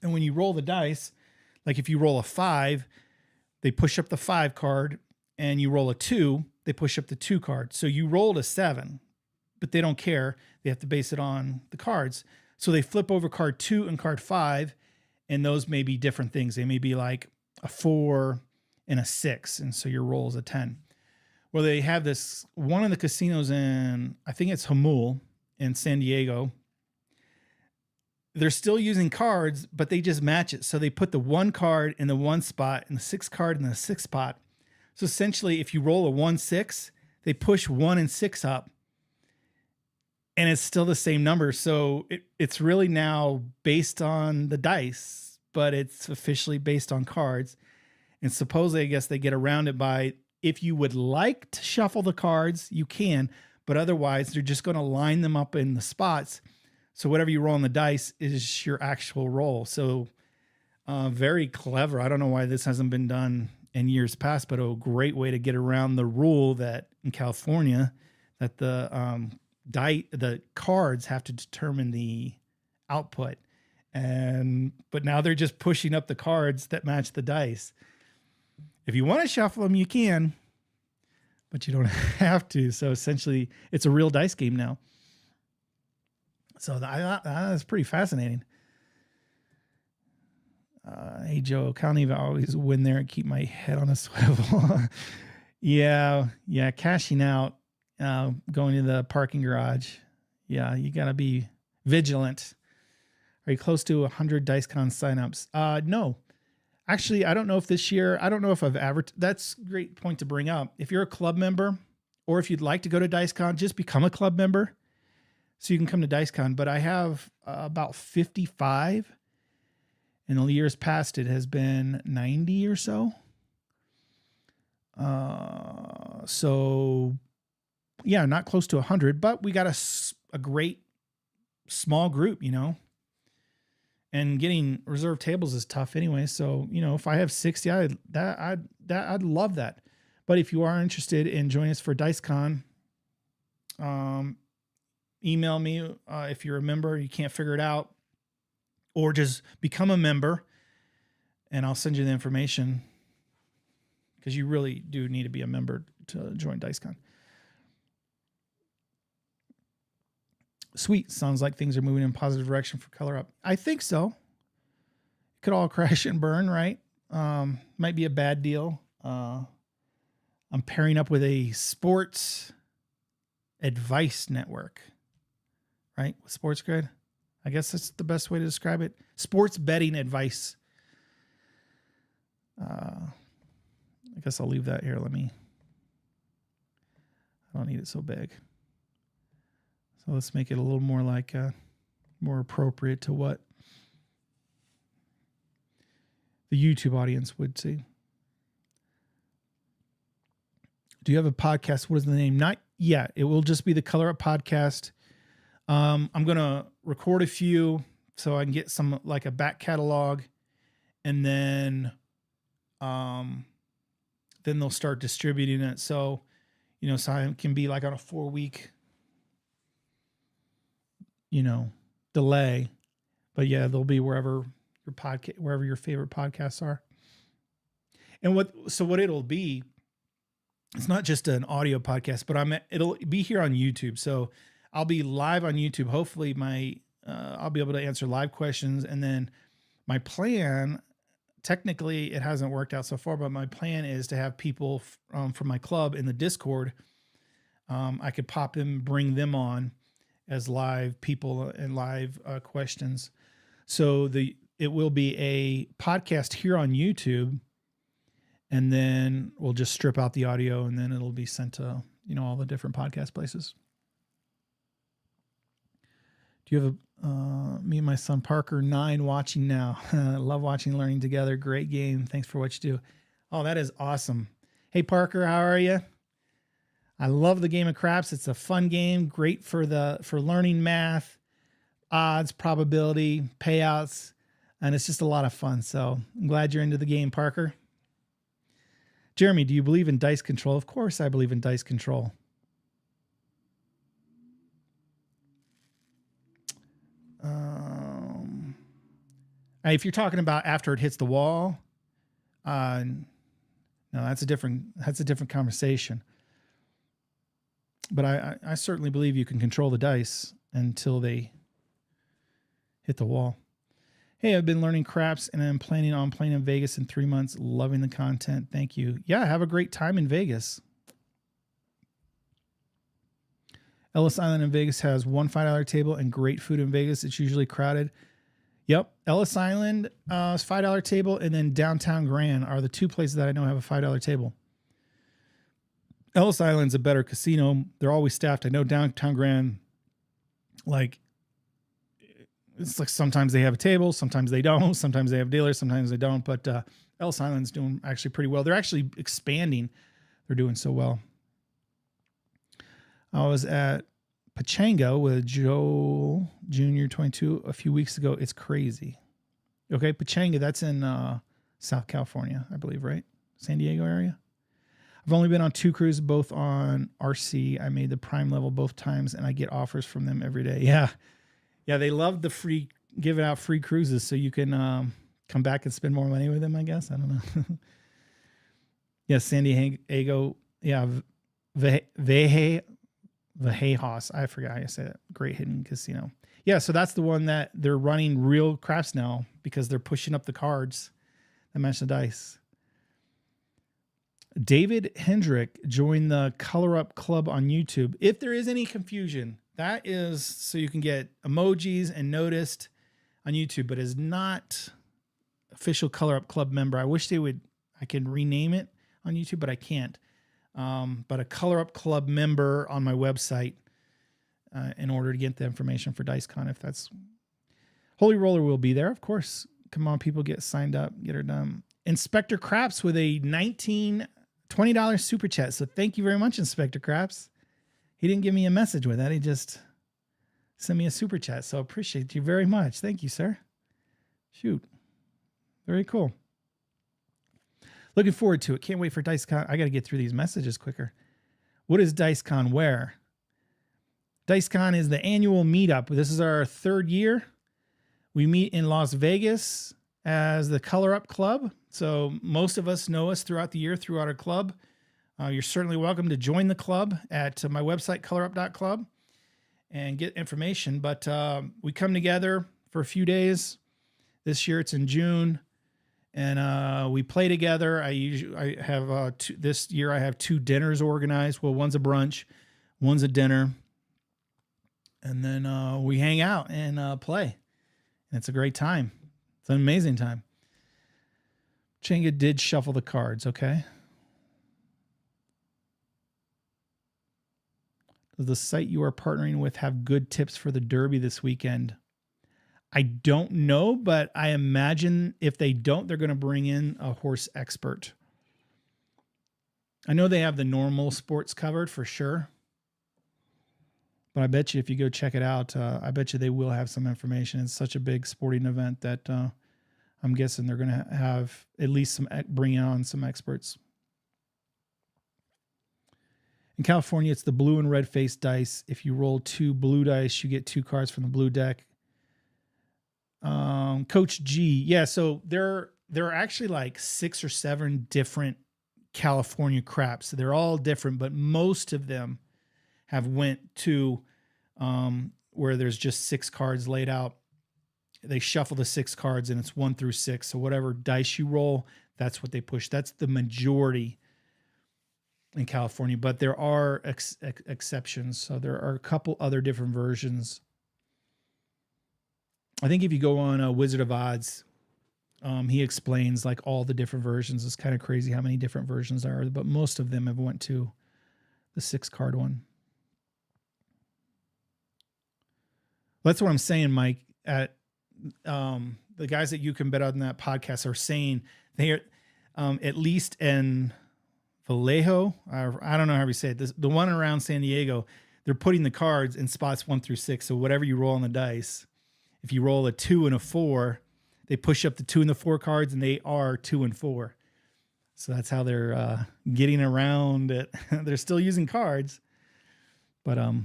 And when you roll the dice, like if you roll a 5, they push up the 5 card, and you roll a 2, they push up the 2 card. So you rolled a 7, but they don't care. They have to base it on the cards. So they flip over card 2 and card 5, and those may be different things. They may be like a 4 and a 6, and so your roll is a 10. Well, they have this one of the casinos in, I think it's Jamul in San Diego. They're still using cards, but they just match it. So they put the 1 card in the 1 spot and the 6 card in the 6 spot. So essentially, if you roll a 1, 6, they push 1 and 6 up, and it's still the same number. So it's really now based on the dice, but it's officially based on cards. And supposedly, I guess they get around it by, if you would like to shuffle the cards, you can, but otherwise they're just going to line them up in the spots. So whatever you roll on the dice is your actual roll. So very clever. I don't know why this hasn't been done in years past, but a great way to get around the rule that in California that the the cards have to determine the output. But now they're just pushing up the cards that match the dice. If you want to shuffle them, you can, but you don't have to. So essentially, it's a real dice game now. So that's pretty fascinating. Hey, Joe, can't even always win there and keep my head on a swivel. Yeah, cashing out, going to the parking garage. Yeah, you got to be vigilant. Are you close to 100 DiceCon signups? No. Actually, I don't know if this year, I don't know if I've that's a great point to bring up. If you're a club member, or if you'd like to go to DiceCon, just become a club member so you can come to DiceCon. But I have about 55. In the years past, it has been 90 or so. So, yeah, not close to 100, but we got a great small group, you know. And getting reserved tables is tough anyway. So, you know, if I have 60, I'd love that. But if you are interested in joining us for DiceCon, email me if you're a member, you can't figure it out, or just become a member and I'll send you the information, because you really do need to be a member to join DiceCon. Sweet. Sounds like things are moving in a positive direction for Color Up. I think so. It could all crash and burn, right? Might be a bad deal. I'm pairing up with a sports advice network, right? With Sports Grid. I guess that's the best way to describe it. Sports betting advice. I guess I'll leave that here. I don't need it so big. So let's make it a little more like more appropriate to what the YouTube audience would see. Do you have a podcast? What is the name? Not yet. It will just be the Color Up Podcast. I'm going to record a few so I can get some, like a back catalog, and then they'll start distributing it. So, you know, so it can be like on a 4-week, you know, delay, but yeah, they'll be wherever your favorite podcasts are. And what it'll be, it's not just an audio podcast, but it'll be here on YouTube. So I'll be live on YouTube. Hopefully I'll be able to answer live questions. And then my plan, technically it hasn't worked out so far, but my plan is to have people from my club in the Discord. I could pop them, bring them on as live people and live questions. So it will be a podcast here on YouTube, and then we'll just strip out the audio, and then it'll be sent to, you know, all the different podcast places. Do you have me and my son Parker, 9, watching now? Love watching, learning together. Great game. Thanks for what you do. Oh, that is awesome. Hey Parker, how are you? I love the game of craps. It's a fun game, great for learning math, odds, probability, payouts, and it's just a lot of fun. So I'm glad you're into the game, Parker. Jeremy, do you believe in dice control? Of course I believe in dice control. If you're talking about after it hits the wall, no, that's a different conversation. But I certainly believe you can control the dice until they hit the wall. Hey, I've been learning craps and I'm planning on playing in Vegas in 3 months. Loving the content. Thank you. Yeah, have a great time in Vegas. Ellis Island in Vegas has one $5 table and great food in Vegas. It's usually crowded. Yep. Ellis Island is $5 table, and then Downtown Grand are the two places that I know have a $5 table. Ellis Island's a better casino. They're always staffed. I know Downtown Grand, like, it's like sometimes they have a table, sometimes they don't, sometimes they have dealers, sometimes they don't. But Ellis Island's doing actually pretty well. They're actually expanding. They're doing so well. I was at Pachanga with Joel Jr. 22 a few weeks ago. It's crazy. Okay, Pachanga, that's in South California, I believe, right? San Diego area. I've I've only been on 2 cruises, both on RC. I made the prime level both times, and I get offers from them every day. Yeah. Yeah, they love the free, giving out free cruises so you can come back and spend more money with them, I guess. I don't know. Yeah, San Diego. Yeah, Vejejas. I forgot how you say that. Great Hidden Casino. Yeah, so that's the one that they're running real craps now because they're pushing up the cards that match the dice. David Hendrick joined the Color Up Club on YouTube. If there is any confusion, that is so you can get emojis and noticed on YouTube, but is not official Color Up Club member. I wish I could rename it on YouTube, but I can't. But a Color Up Club member on my website in order to get the information for DiceCon. If that's Holy Roller will be there, of course. Come on, people, get signed up, get her done. Inspector Craps with a $20 super chat. So thank you very much, Inspector Craps. He didn't give me a message with that. He just sent me a super chat. So appreciate you very much. Thank you, sir. Shoot. Very cool. Looking forward to it. Can't wait for DiceCon. I got to get through these messages quicker. What is DiceCon where? DiceCon is the annual meetup. This is our 3rd year. We meet in Las Vegas as the Color Up Club. So most of us know us throughout the year, throughout our club. You're certainly welcome to join the club at my website, colorup.club, and get information. But we come together for a few days. This year it's in June. And we play together. I have this year I have 2 dinners organized. Well, one's a brunch, one's a dinner, and then we hang out and play. And it's a great time. It's an amazing time. Chenga did shuffle the cards. Okay. Does the site you are partnering with have good tips for the Derby this weekend? I don't know, but I imagine if they don't, they're going to bring in a horse expert. I know they have the normal sports covered for sure. But I bet you if you go check it out, I bet you they will have some information. It's such a big sporting event that I'm guessing they're going to have at least bring on some experts. In California, it's the blue and red face dice. If you roll 2 blue dice, you get 2 cards from the blue deck. Coach G. Yeah, so there are actually like 6 or 7 different California craps. So they're all different, but most of them have went to where there's just 6 cards laid out. They shuffle the 6 cards and it's 1 through 6. So whatever dice you roll, that's what they push. That's the majority in California, but there are exceptions. So there are a couple other different versions. I think if you go on Wizard of Odds, he explains like all the different versions. It's kind of crazy how many different versions there are, but most of them have went to the 6-card one. That's what I'm saying, Mike. At the guys that You Can Bet On That podcast are saying they are at least in Vallejo. I don't know how we say it. The one around San Diego, they're putting the cards in spots 1 through 6. So whatever you roll on the dice, if you roll a 2 and a 4, they push up the 2 and the 4 cards, and they are 2 and 4. So that's how they're getting around it. They're still using cards. But have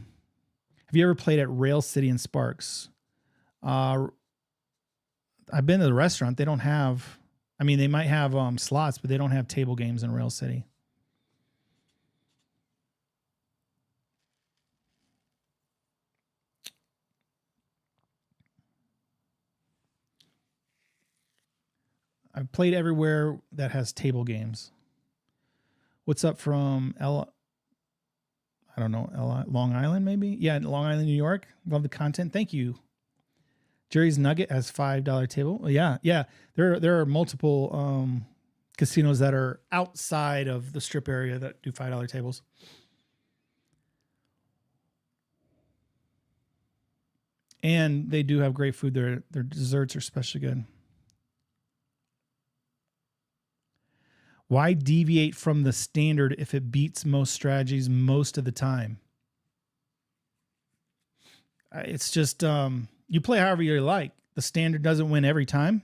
you ever played at Rail City in Sparks? I've been to the restaurant. They don't have, I mean, they might have slots, but they don't have table games in Rail City. I've played everywhere that has table games. What's up from Long Island, maybe? Yeah, Long Island, New York. Love the content. Thank you. Jerry's Nugget has $5 table. Yeah. There are multiple casinos that are outside of the strip area that do $5 tables. And they do have great food. Their desserts are especially good. Why deviate from the standard if it beats most strategies most of the time? It's just you play however you like. The standard doesn't win every time.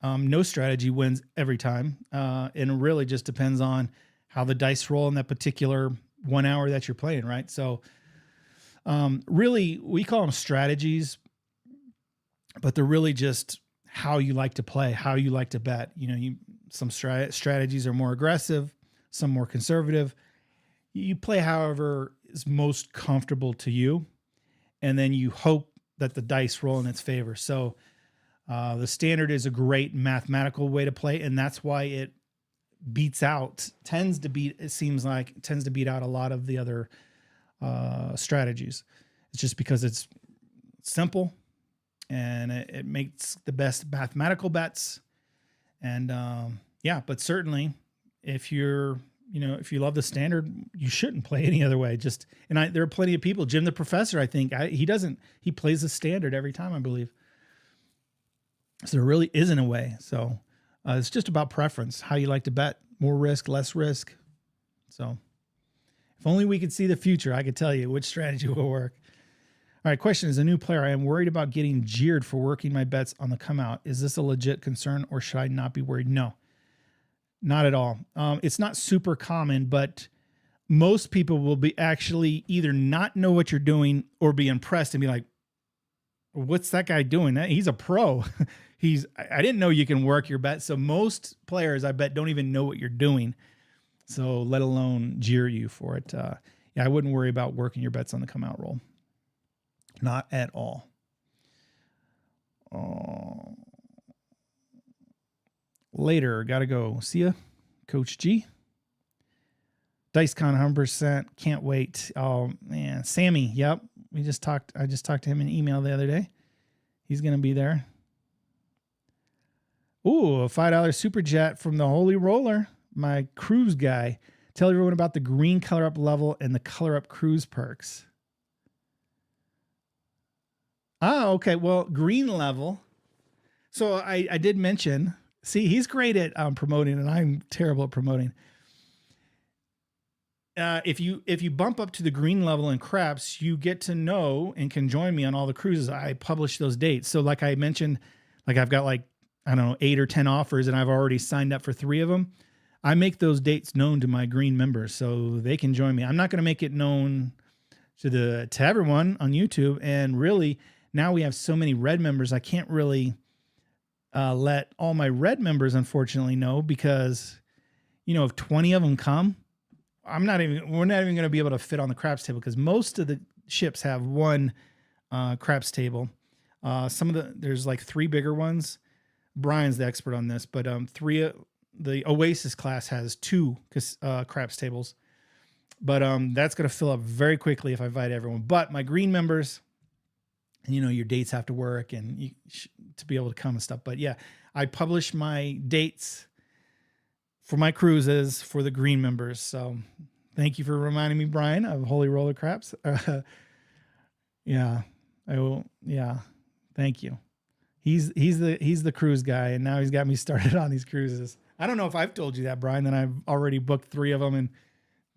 No strategy wins every time. And it really just depends on how the dice roll in that particular 1 hour that you're playing, right? So really, we call them strategies, but they're really just how you like to play, how you like to bet. Some strategies are more aggressive, some more conservative. You play however is most comfortable to you, and then you hope that the dice roll in its favor. So the standard is a great mathematical way to play, and that's why it tends to beat out a lot of the other strategies. It's just because it's simple and it makes the best mathematical bets. And but certainly if you love the standard, you shouldn't play any other way. There are plenty of people. Jim the Professor, I think he plays the standard every time, I believe. So there really isn't a way. So it's just about preference, how you like to bet, more risk, less risk. So if only we could see the future, I could tell you which strategy will work. All right, question: as a new player, I am worried about getting jeered for working my bets on the come out. Is this a legit concern, or should I not be worried? No, not at all. It's not super common, but most people will be actually either not know what you're doing or be impressed and be like, what's that guy doing? He's a pro. I didn't know you can work your bet. So most players, I bet, don't even know what you're doing. So let alone jeer you for it. I wouldn't worry about working your bets on the come out roll. Not at all. Later, gotta go. See ya, Coach G. DiceCon 100%. Can't wait. Oh man, Sammy. Yep, I just talked to him in email the other day. He's gonna be there. Ooh, a $5 super chat from the Holy Roller, my cruise guy. Tell everyone about the green color up level and the color up cruise perks. Oh, okay. Well, green level. So I did mention, see, he's great at promoting, and I'm terrible at promoting. If you bump up to the green level in craps, you get to know and can join me on all the cruises. I publish those dates. So like I mentioned, like I've got 8 or 10 offers, and I've already signed up for 3 of them. I make those dates known to my green members so they can join me. I'm not going to make it known to everyone on YouTube. And really, now we have so many red members, I can't really let all my red members, unfortunately, know, because, if 20 of them come, we're not even going to be able to fit on the craps table, because most of the ships have one craps table. There's 3 bigger ones. Brian's the expert on this, but 3, the Oasis class has 2 craps tables, but that's going to fill up very quickly if I invite everyone. But my green members, your dates have to work and to be able to come and stuff. But yeah, I publish my dates for my cruises for the green members. So thank you for reminding me, Brian, of Holy Roller Craps. Yeah, I will. Yeah. Thank you. He's the cruise guy, and now he's got me started on these cruises. I don't know if I've told you that, Brian, that I've already booked 3 of them, and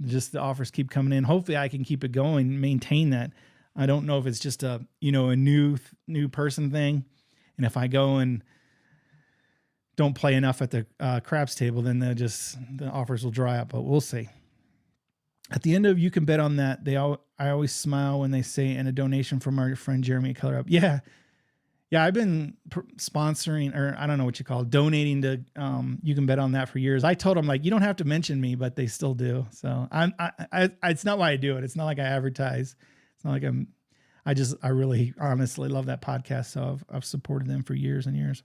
just the offers keep coming in. Hopefully I can keep it going, maintain that. I don't know if it's just a new person thing, and if I go and don't play enough at the craps table, then the offers will dry up. But we'll see. At the end of You Can Bet on That, I always smile when they say, and a donation from our friend Jeremy Color Up. Yeah, I've been sponsoring, or I don't know what you call it, donating to You Can Bet on That for years. I told them, you don't have to mention me, but they still do. So it's not why I do it. It's not like I advertise. It's not like I really honestly love that podcast. So I've supported them for years and years.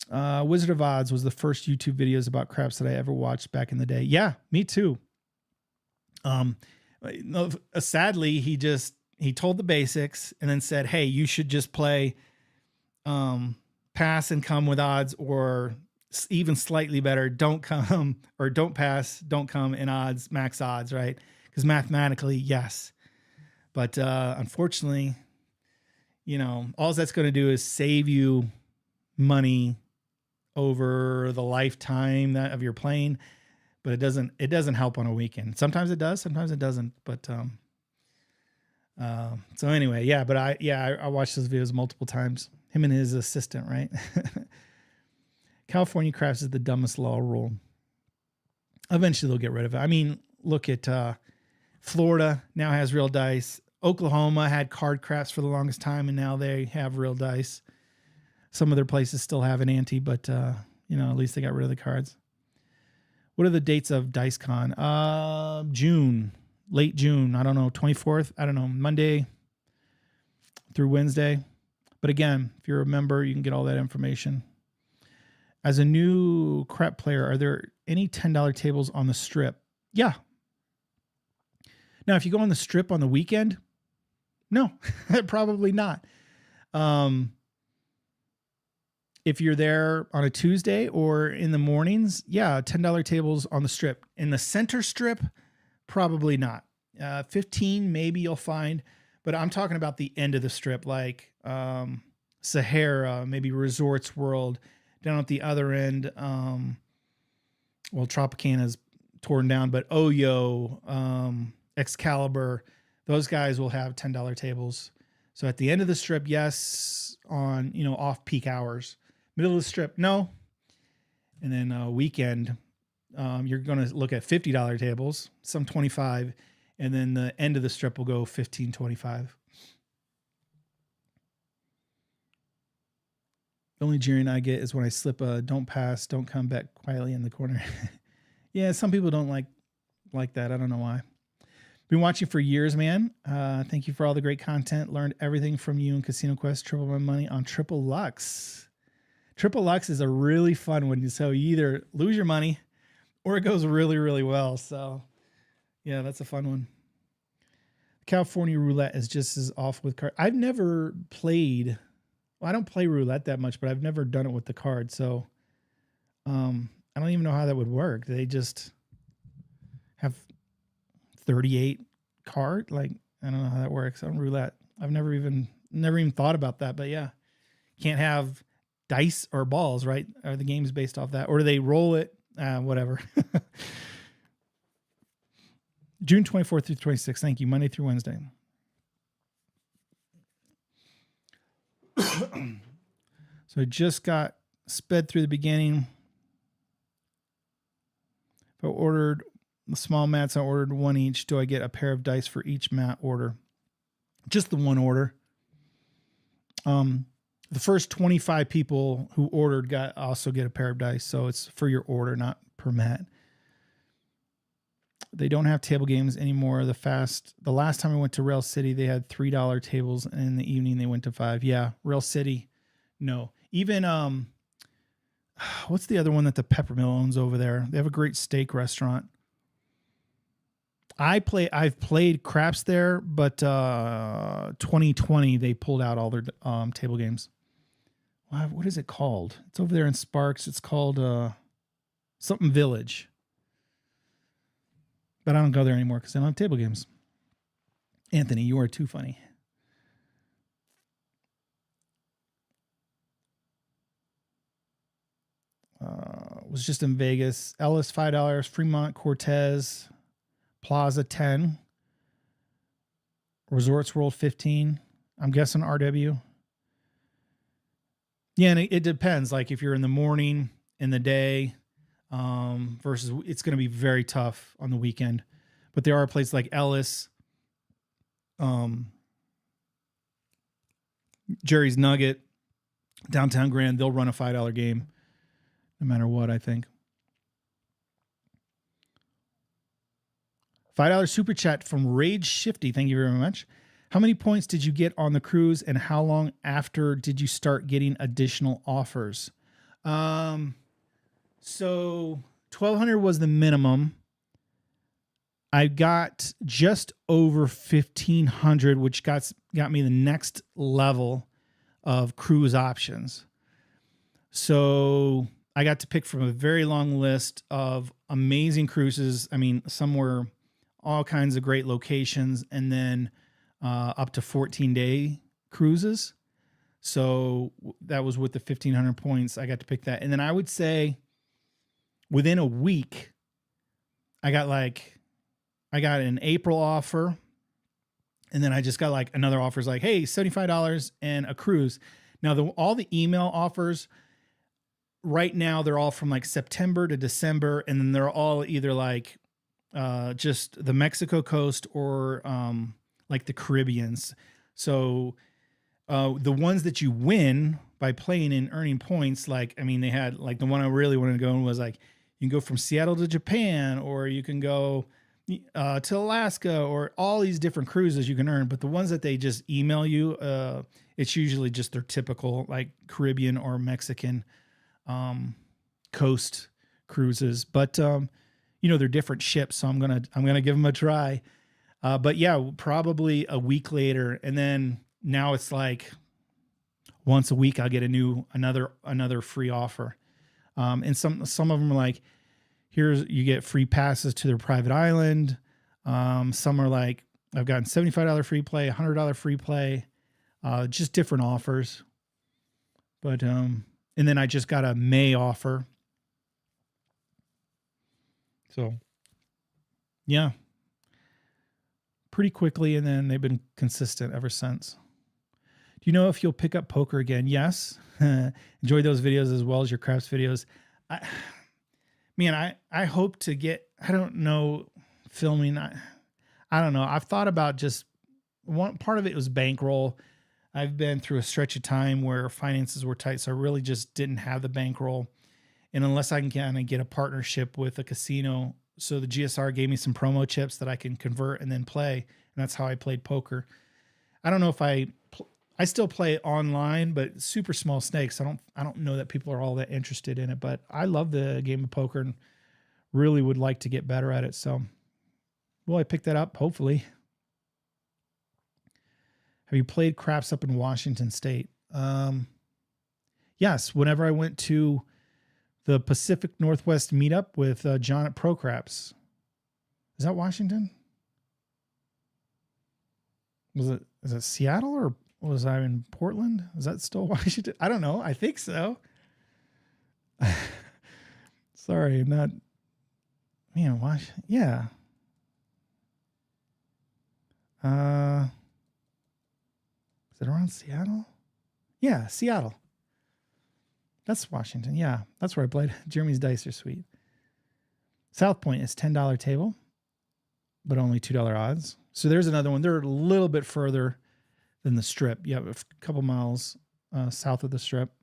Wizard of Odds was the first YouTube videos about craps that I ever watched back in the day. Yeah, me too. Sadly, he told the basics and then said, hey, you should just play pass and come with odds, or even slightly better, don't come, or don't pass, don't come in odds, max odds, right? Because mathematically, yes. But unfortunately, all that's going to do is save you money over the lifetime of your playing, but it doesn't help on a weekend. Sometimes it does, sometimes it doesn't. But so anyway, yeah. But I watched those videos multiple times. Him and his assistant, right? California craps is the dumbest law rule. Eventually they'll get rid of it. I mean, look at Florida now has real dice. Oklahoma had card craps for the longest time, and now they have real dice. Some other places still have an ante, but at least they got rid of the cards. What are the dates of DiceCon? June, late June. I don't know, 24th. I don't know, Monday through Wednesday. But again, if you're a member, you can get all that information. As a new crap player, are there any $10 tables on the strip? Yeah. Now, if you go on the strip on the weekend, no, probably not. If you're there on a Tuesday or in the mornings, yeah, $10 tables on the strip. In the center strip, probably not. 15 maybe you'll find, but I'm talking about the end of the strip, like Sahara, maybe Resorts World. Down at the other end, Tropicana's torn down, but Oyo, Excalibur, those guys will have $10 tables. So at the end of the strip, yes. On, off-peak hours. Middle of the strip, no. And then weekend, you're going to look at $50 tables, some 25, and then the end of the strip will go 15, 25. The only jeering I get is when I slip a don't pass, don't come back quietly in the corner. Yeah, some people don't like that. I don't know why. Been watching for years, man. Thank you for all the great content. Learned everything from you and Casino Quest. Triple my money on Triple Lux. Triple Lux is a really fun one. So you either lose your money or it goes really, really well. So yeah, that's a fun one. California roulette is just as awful with cards. I've never played. Well, I don't play roulette that much, but I've never done it with the card. So I don't even know how that would work. They just have 38 card. Like, I don't know how that works on roulette. I've never even thought about that, but yeah, can't have dice or balls, right? Are the games based off that, or do they roll it? Whatever. June 24th through 26th. Thank you. Monday through Wednesday. So I just got sped through the beginning. If I ordered the small mats, I ordered one each. Do I get a pair of dice for each mat order? Just the one order. The first 25 people who ordered also get a pair of dice. So it's for your order, not per mat. They don't have table games anymore. The last time I went to Rail City, they had $3 tables, and in the evening they went to $5. Yeah, Rail City, no. Even what's the other one that the Peppermill owns over there? They have a great steak restaurant. I've played craps there, but 2020 they pulled out all their table games. What is it called? It's over there in Sparks. It's called something Village. But I don't go there anymore because I don't have table games. Anthony, you are too funny. Was just in Vegas. Ellis, $5. Fremont, Cortez, Plaza, 10. Resorts World, 15. I'm guessing RW. Yeah, and it depends. Like if you're in the morning, in the day, versus it's going to be very tough on the weekend. But there are places like Ellis, Jerry's Nugget, Downtown Grand. They'll run a $5 game no matter what, I think. $5 super chat from Rage Shifty. Thank you very much. How many points did you get on the cruise, and how long after did you start getting additional offers? So 1,200 was the minimum. I got just over 1,500, which got me the next level of cruise options. So I got to pick from a very long list of amazing cruises. I mean, some were all kinds of great locations, and then up to 14-day cruises. So that was with the 1,500 points. I got to pick that. And then I would say within a week, I got an April offer. And then I just got like another offer is like, hey, $75 and a cruise. Now all the email offers, right now they're all from like September to December, and then they're all either like just the Mexico coast or like the Caribbeans. So the ones that you win by playing and earning points, like, I mean, they had like the one I really wanted to go in was like, you can go from Seattle to Japan, or you can go to Alaska, or all these different cruises you can earn. But the ones that they just email you, it's usually just their typical like Caribbean or Mexican coast cruises. But they're different ships, so I'm gonna give them a try. But yeah, probably a week later, and then now it's like once a week I'll get another free offer. And some of them are like, here's, you get free passes to their private island. Some are like, I've gotten $75 free play, $100 free play, just different offers. But and then I just got a May offer. So yeah, pretty quickly, and then they've been consistent ever since. Do you know if you'll pick up poker again? Yes. Enjoy those videos as well as your craps videos. I hope to get, I don't know, filming. I don't know. I've thought about just one part of it was bankroll. I've been through a stretch of time where finances were tight, so I really just didn't have the bankroll. And unless I can kind of get a partnership with a casino, so the GSR gave me some promo chips that I can convert and then play, and that's how I played poker. I don't know if I still play online, but super small stakes. I don't know that people are all that interested in it, but I love the game of poker and really would like to get better at it. So, will I pick that up? Hopefully. Have you played craps up in Washington State? Yes. Whenever I went to the Pacific Northwest meetup with John at Pro Craps. Is that Washington? Is it Seattle, or was I in Portland? Is that still Washington? I don't know. I think so. Sorry, I'm not. Man, Washington. Yeah. Is it around Seattle? Yeah, Seattle. That's Washington. Yeah, that's where I played. Jeremy's dice are sweet. South Point is $10 table, but only $2 odds. So there's another one. They're a little bit further than the Strip. Yeah, a couple miles south of the Strip.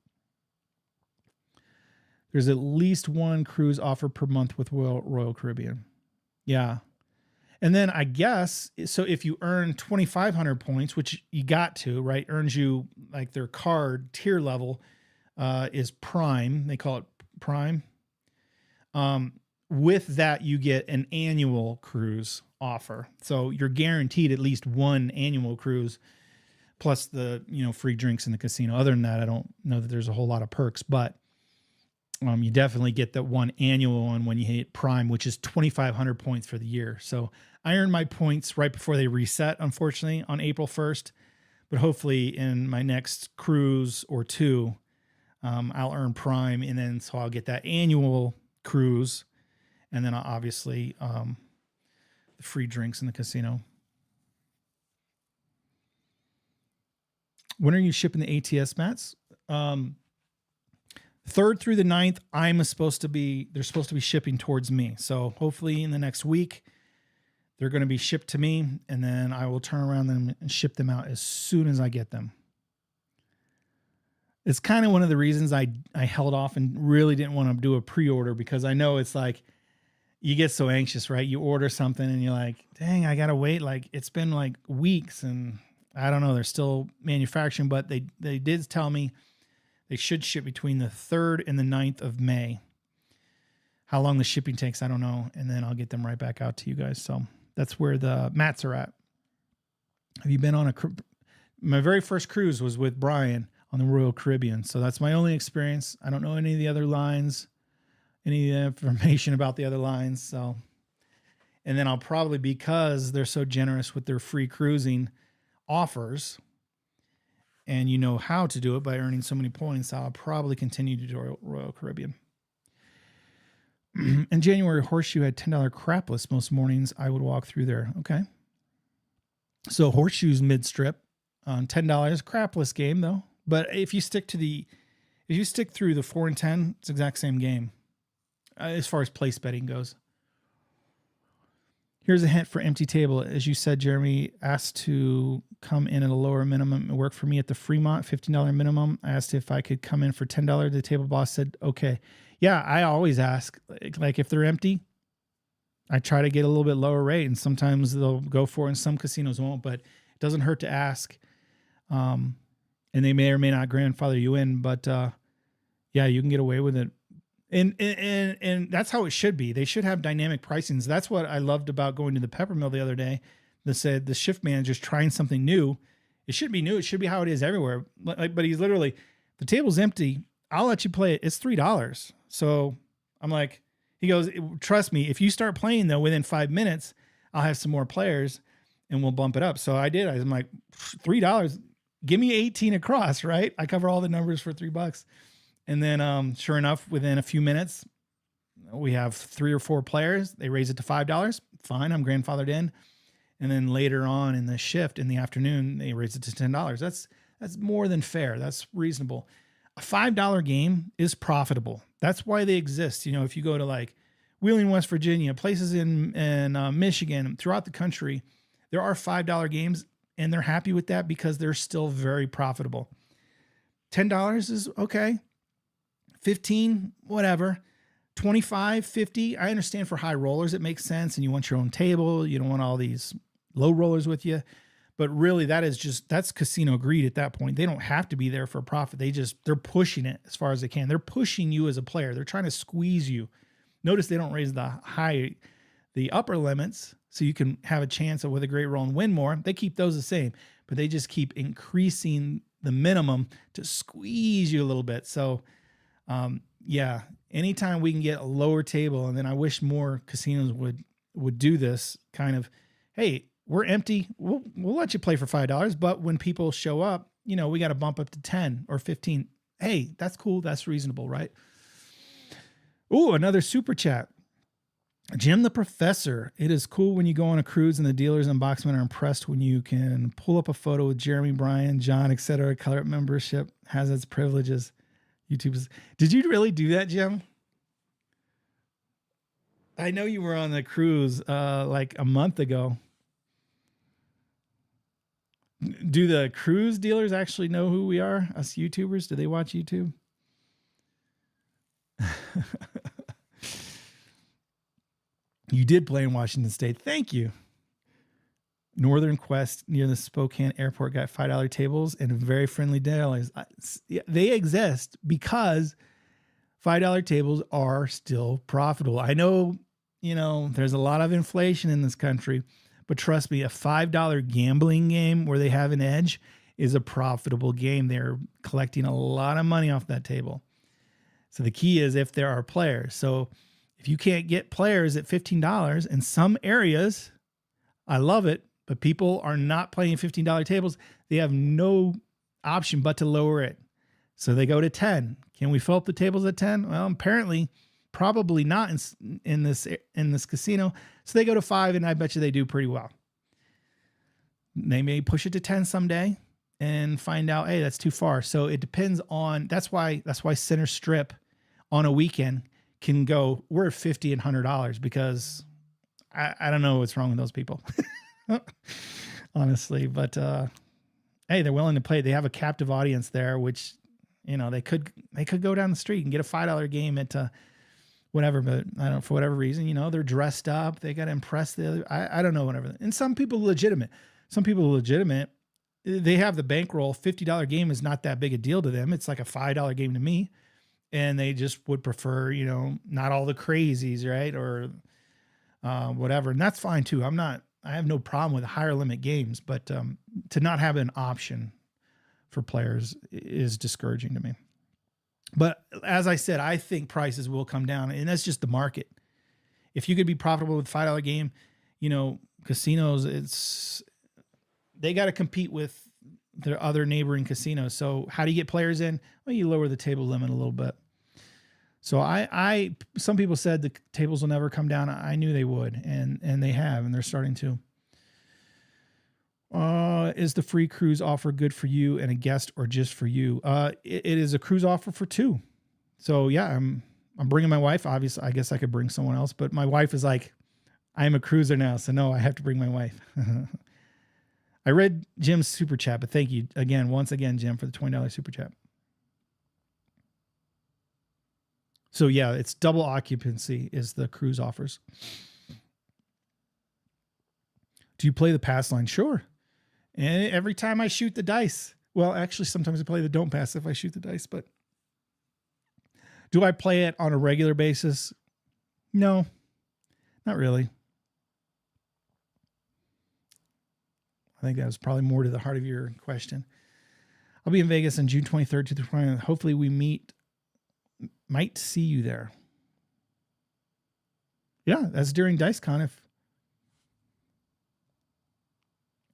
There's at least one cruise offered per month with Royal Caribbean. Yeah. And then I guess, so if you earn 2,500 points, which you got to, right, earns you like their card tier level, is Prime. They call it Prime. With that, you get an annual cruise offer. So you're guaranteed at least one annual cruise, plus the free drinks in the casino. Other than that, I don't know that there's a whole lot of perks, but you definitely get that one annual one when you hit Prime, which is 2,500 points for the year. So I earned my points right before they reset, unfortunately, on April 1st. But hopefully in my next cruise or two, I'll earn Prime, and then so I'll get that annual cruise, and then obviously the free drinks in the casino. When are you shipping the ATS mats? 3rd through the 9th, they're supposed to be shipping towards me. So hopefully in the next week, they're going to be shipped to me, and then I will turn around them and ship them out as soon as I get them. It's kind of one of the reasons I held off and really didn't want to do a pre-order, because I know it's like you get so anxious, right? You order something and you're like, dang, I got to wait. Like it's been like weeks, and I don't know. They're still manufacturing, but they did tell me they should ship between the 3rd and the 9th of May. How long the shipping takes, I don't know. And then I'll get them right back out to you guys. So that's where the mats are at. Have you been on my very first cruise was with Brian on the Royal Caribbean. So that's my only experience. I don't know any of the other lines, any information about the other lines. So, and then I'll probably, because they're so generous with their free cruising offers, and you know how to do it by earning so many points, I'll probably continue to do Royal Caribbean. In January, Horseshoe had $10 Crapless. Most mornings I would walk through there. Okay. So Horseshoe's mid-strip on $10. Crapless game though. But if you stick to If you stick through the 4 and 10, it's the exact same game as far as place betting goes. Here's a hint for empty table. As you said, Jeremy asked to come in at a lower minimum. It worked for me at the Fremont, $15 minimum. I asked if I could come in for $10. The table boss said, okay. Yeah, I always ask, like if they're empty, I try to get a little bit lower rate, and sometimes they'll go for it and some casinos won't, but it doesn't hurt to ask. And they may or may not grandfather you in, but yeah, you can get away with it. And that's how it should be. They should have dynamic pricings. That's what I loved about going to the Peppermill the other day. They said the shift manager's trying something new. It should be new. It should be how it is everywhere. But he's literally, the table's empty. I'll let you play it. It's $3. So I'm like, he goes, trust me, if you start playing though, within 5 minutes, I'll have some more players and we'll bump it up. So I did. I'm like, $3, give me 18 across, right? I cover all the numbers for $3. And then, sure enough, within a few minutes, we have 3 or 4 players. They raise it to $5. Fine, I'm grandfathered in. And then later on in the shift in the afternoon, they raise it to $10. That's more than fair. That's reasonable. A $5 game is profitable. That's why they exist. You know, if you go to like Wheeling, West Virginia, places in Michigan, throughout the country, there are $5 games, and they're happy with that because they're still very profitable. $10 is okay. 15, whatever. 25, 50. I understand for high rollers, it makes sense. And you want your own table. You don't want all these low rollers with you. But really that's casino greed at that point. They don't have to be there for a profit. They're pushing it as far as they can. They're pushing you as a player. They're trying to squeeze you. Notice they don't raise the upper limits so you can have a chance of with a great roll and win more. They keep those the same, but they just keep increasing the minimum to squeeze you a little bit. So, yeah, anytime we can get a lower table, and then I wish more casinos would do this kind of, hey, we're empty. We'll let you play for $5, but when people show up, you know, we got to bump up to 10 or 15. Hey, that's cool. That's reasonable, right? Ooh, another super chat. Jim the Professor. It is cool when you go on a cruise and the dealers and boxmen are impressed when you can pull up a photo with Jeremy, Brian, John, etc. Color membership has its privileges. YouTube's. Did you really do that, Jim? I know you were on the cruise like a month ago. Do the cruise dealers actually know who we are? Us YouTubers? Do they watch YouTube? You did play in Washington State. Thank you. Northern Quest near the Spokane airport got $5 tables and very friendly dealers. They exist because $5 tables are still profitable. I know, you know, there's a lot of inflation in this country, but trust me, a $5 gambling game where they have an edge is a profitable game. They're collecting a lot of money off that table. So the key is if there are players. So if you can't get players at $15 in some areas, I love it, but people are not playing $15 tables. They have no option but to lower it. So they go to 10. Can we fill up the tables at 10? Well, apparently, probably not in this casino. So they go to 5, and I bet you they do pretty well. They may push it to 10 someday and find out, hey, that's too far. So it depends on. That's why Center Strip on a weekend can go, we're at $50 and $100 because I don't know what's wrong with those people, honestly. But hey, they're willing to play. They have a captive audience there, which, you know, they could go down the street and get a $5 game at whatever. But I don't know, for whatever reason, you know, they're dressed up. They got to impress the other. I don't know, whatever. And some people legitimate. They have the bankroll. $50 game is not that big a deal to them. It's like a $5 game to me. And they just would prefer, you know, not all the crazies, right? Or whatever. And that's fine too. I have no problem with higher limit games, but to not have an option for players is discouraging to me. But as I said, I think prices will come down, and that's just the market. If you could be profitable with $5 game, you know, casinos, they got to compete with their other neighboring casinos. So how do you get players in? Well, you lower the table limit a little bit. So some people said the tables will never come down. I knew they would, and they have, and they're starting to. Is the free cruise offer good for you and a guest or just for you? It is a cruise offer for two. So yeah, I'm bringing my wife. Obviously, I guess I could bring someone else, but my wife is like, I'm a cruiser now, so no, I have to bring my wife. I read Jim's super chat, but thank you again, once again, Jim, for the $20 super chat. So yeah, it's double occupancy is the cruise offers. Do you play the pass line? Sure. And every time I shoot the dice, well, actually, sometimes I play the don't pass if I shoot the dice, but do I play it on a regular basis? No, not really. I think that was probably more to the heart of your question. I'll be in Vegas on June 23rd to the 20th. Hopefully we might see you there. Yeah, that's during DiceCon. If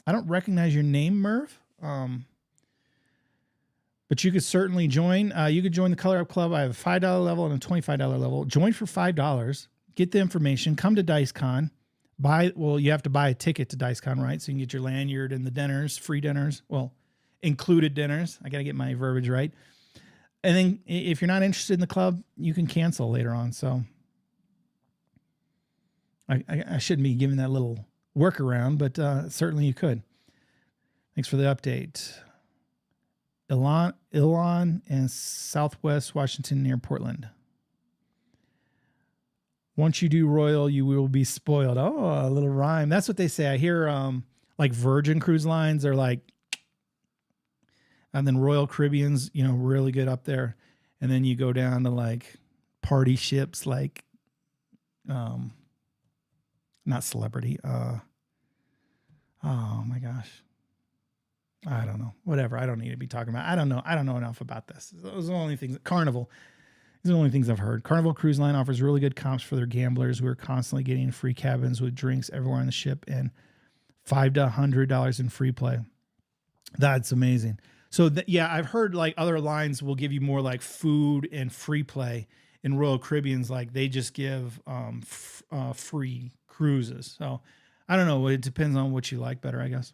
I don't recognize your name, Merv, but you could certainly join. You could join the Color Up Club. I have a $5 level and a $25 level. Join for $5. Get the information. Come to DiceCon. You have to buy a ticket to DiceCon, right? So you can get your lanyard and the dinners, free dinners. Well, included dinners. I got to get my verbiage right. And then if you're not interested in the club, you can cancel later on. So I shouldn't be giving that little workaround, but certainly you could. Thanks for the update. Elon and Southwest Washington near Portland. Once you do Royal, you will be spoiled. Oh, a little rhyme. That's what they say. I hear like Virgin Cruise Lines are like, and then Royal Caribbean's, really good up there. And then you go down to like party ships like, not Celebrity. Oh my gosh. I don't know. Whatever. I don't need to be talking about. I don't know enough about this. Those are the only things. Carnival. These are the only things I've heard. Carnival Cruise Line offers really good comps for their gamblers who are constantly getting free cabins with drinks everywhere on the ship and $5 to $100 in free play. That's amazing. So yeah, I've heard like other lines will give you more like food and free play. In Royal Caribbean's, like they just give free cruises. So I don't know. It depends on what you like better, I guess.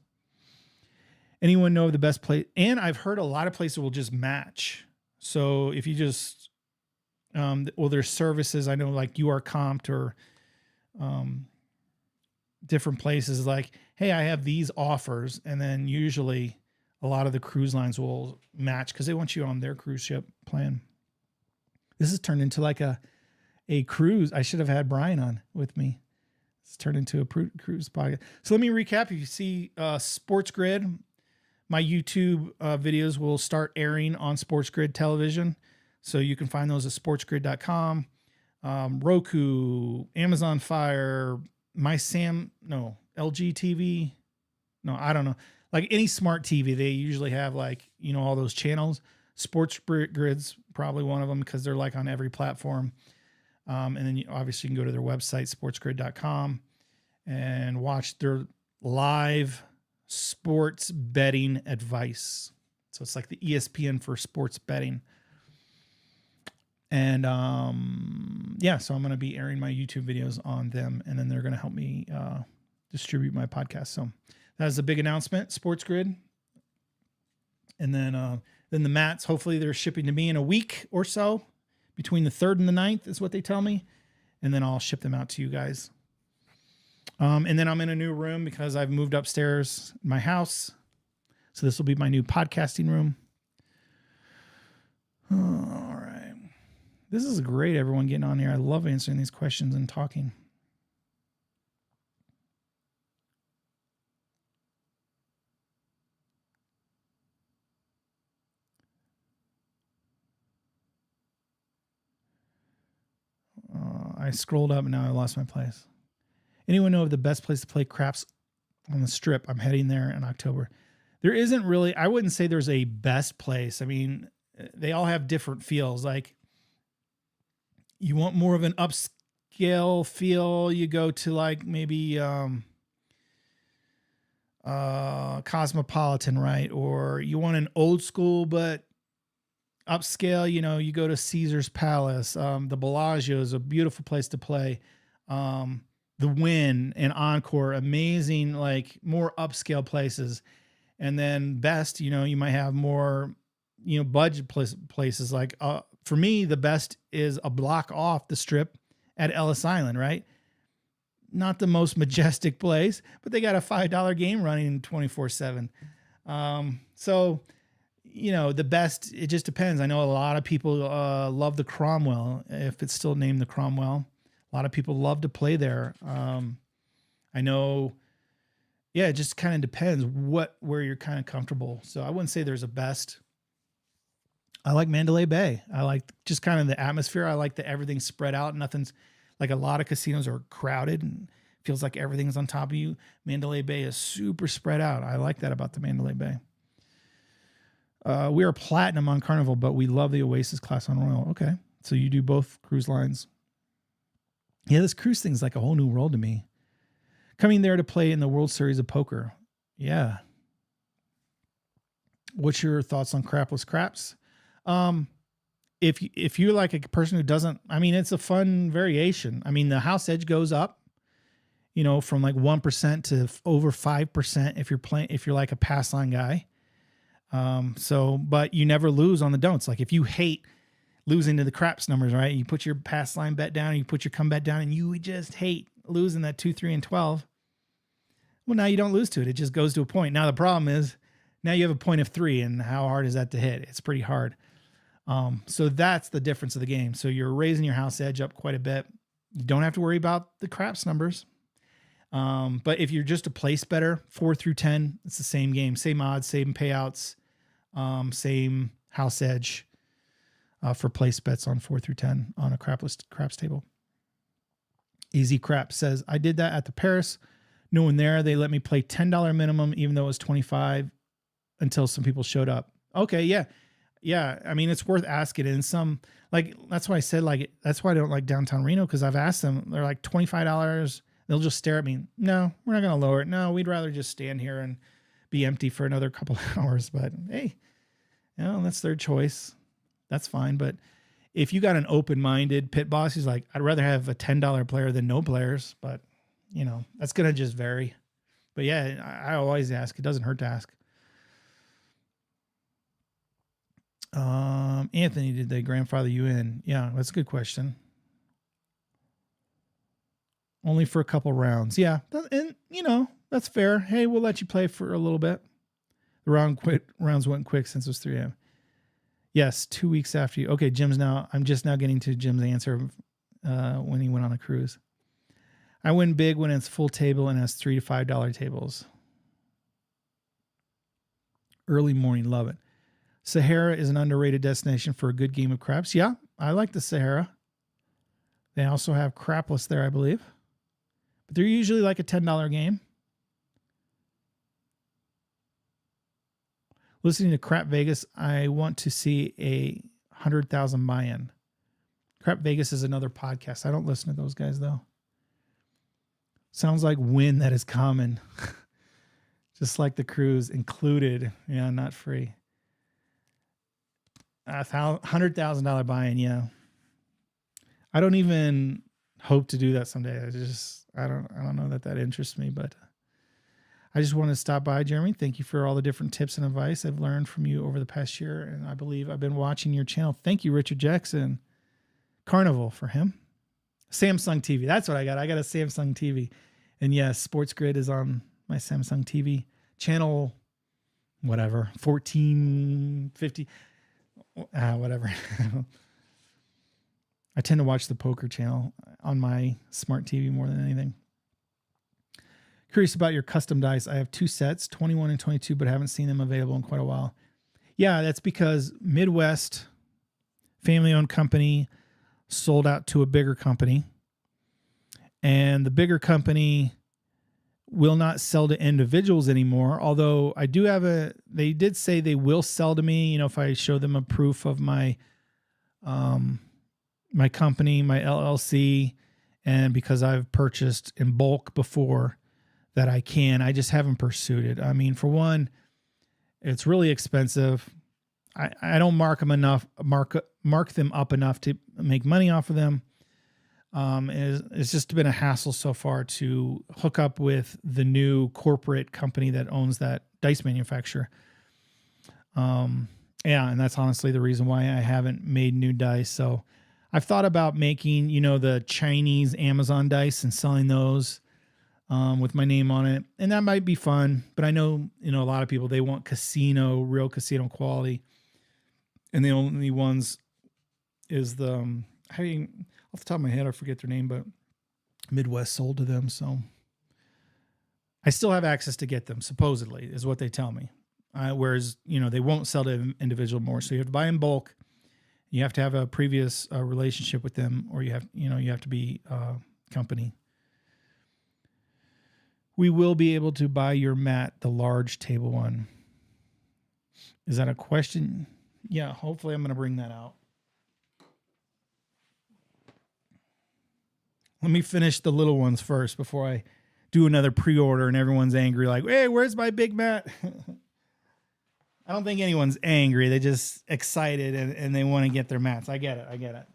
Anyone know the best place? And I've heard a lot of places will just match. So if you just, there's services, I know like you are comped or different places like, hey, I have these offers. And then usually a lot of the cruise lines will match because they want you on their cruise ship plan. This has turned into like a cruise. I should have had Brian on with me. It's turned into a cruise podcast. So let me recap. If you see Sports Grid, my YouTube videos will start airing on Sports Grid television. So you can find those at sportsgrid.com. Roku, Amazon Fire, LG TV. No, I don't know. Like any smart TV, they usually have like, all those channels. Sports Grid's probably one of them because they're like on every platform. And then obviously you can go to their website, sportsgrid.com, and watch their live sports betting advice. So it's like the ESPN for sports betting. And so I'm going to be airing my YouTube videos on them, and then they're going to help me distribute my podcast. So that is a big announcement, Sports Grid. And then the mats, hopefully they're shipping to me in a week or so, between the 3rd and the 9th is what they tell me. And then I'll ship them out to you guys. And then I'm in a new room because I've moved upstairs in my house. So this will be my new podcasting room. All right. This is great, everyone getting on here. I love answering these questions and talking. I scrolled up and now I lost my place. Anyone know of the best place to play craps on the Strip? I'm heading there in October. There isn't really, I wouldn't say there's a best place. I mean, they all have different feels. Like you want more of an upscale feel, you go to like maybe Cosmopolitan, right? Or you want an old school but upscale, you go to Caesar's Palace. The Bellagio is a beautiful place to play. the Win and Encore, amazing, like more upscale places. And then best, you might have more, budget places. Like for me, the best is a block off the strip at Ellis Island, right? Not the most majestic place, but they got a $5 game running 24/7. So, the best, it just depends. I know a lot of people love the Cromwell, if it's still named the Cromwell. A lot of people love to play there. I know, yeah, it just kind of depends where you're kind of comfortable. So I wouldn't say there's a best. I like Mandalay Bay. I like just kind of the atmosphere. I like that everything's spread out. Nothing's like, a lot of casinos are crowded and feels like everything's on top of you. Mandalay Bay is super spread out. I like that about the Mandalay Bay. We are platinum on Carnival, but we love the Oasis class on Royal. Okay. So you do both cruise lines. Yeah, this cruise thing's like a whole new world to me. Coming there to play in the World Series of Poker. Yeah. What's your thoughts on Crapless craps? If you're like a person who doesn't, it's a fun variation. The house edge goes up, from like 1% to over 5% if you're like a pass line guy. But you never lose on the don'ts. Like if you hate losing to the craps numbers, right? You put your pass line bet down, you put your come bet down, and you just hate losing that 2, 3, and 12. Well, now you don't lose to it. It just goes to a point. Now the problem is now you have a point of 3, and how hard is that to hit? It's pretty hard. So that's the difference of the game. So you're raising your house edge up quite a bit. You don't have to worry about the craps numbers. But if you're just a place better, 4 through 10, it's the same game, same odds, same payouts, same house edge for place bets on 4 through 10 on a craps table. Easy Crap says, I did that at the Paris. No one there. They let me play $10 minimum, even though it was 25 until some people showed up. Okay. Yeah. Yeah. It's worth asking. And some, like, that's why I said, like, that's why I don't like downtown Reno. Cause I've asked them, they're like $25. They'll just stare at me. No, we're not going to lower it. No, we'd rather just stand here and be empty for another couple of hours. But hey, that's their choice. That's fine. But if you got an open-minded pit boss who's like, I'd rather have a $10 player than no players, but that's going to just vary. But yeah, I always ask. It doesn't hurt to ask. Anthony, did they grandfather you in? Yeah, that's a good question. Only for a couple rounds. Yeah. And that's fair. Hey, we'll let you play for a little bit. The rounds went quick since it was 3 a.m. Yes, 2 weeks after you. Okay, I'm just now getting to Jim's answer when he went on a cruise. I win big when it's full table and has $3 to $5 tables. Early morning, love it. Sahara is an underrated destination for a good game of craps. Yeah, I like the Sahara. They also have Crapless there, I believe. But they're usually like a $10 game. Listening to Crap Vegas, I want to see a 100,000 buy-in. Crap Vegas is another podcast. I don't listen to those guys, though. Sounds like win that is common. Just like the cruise, included. Yeah, not free. $100,000 buy-in, yeah. I don't even hope to do that someday. I don't know that interests me, but I just want to stop by, Jeremy. Thank you for all the different tips and advice I've learned from you over the past year. And I believe I've been watching your channel. Thank you, Richard Jackson. Carnival for him. Samsung TV. That's what I got. I got a Samsung TV. And yes, Sports Grid is on my Samsung TV. Channel, whatever, 1450, whatever. I tend to watch the poker channel on my smart TV more than anything. Curious about your custom dice. I have 2 sets, 21 and 22, but I haven't seen them available in quite a while. Yeah, that's because Midwest family-owned company sold out to a bigger company. And the bigger company will not sell to individuals anymore. Although I do have they did say they will sell to me, if I show them a proof of my, my company, my LLC, and because I've purchased in bulk before, that I just haven't pursued it. For one, it's really expensive. I don't mark them up enough to make money off of them. It's just been a hassle so far to hook up with the new corporate company that owns that dice manufacturer. Yeah, and that's honestly the reason why I haven't made new dice. So I've thought about making, the Chinese Amazon dice and selling those with my name on it. And that might be fun, but I know, a lot of people, they want real casino quality. And the only ones is the, off the top of my head, I forget their name, but Midwest sold to them. So I still have access to get them, supposedly, is what they tell me. Whereas, they won't sell to individual more. So you have to buy in bulk. You have to have a previous relationship with them, or you have to be company. We will be able to buy your mat, the large table one. Is that a question? Yeah, hopefully I'm going to bring that out. Let me finish the little ones first before I do another pre-order and everyone's angry like, hey, where's my big mat? I don't think anyone's angry. They're just excited and they want to get their mats. I get it.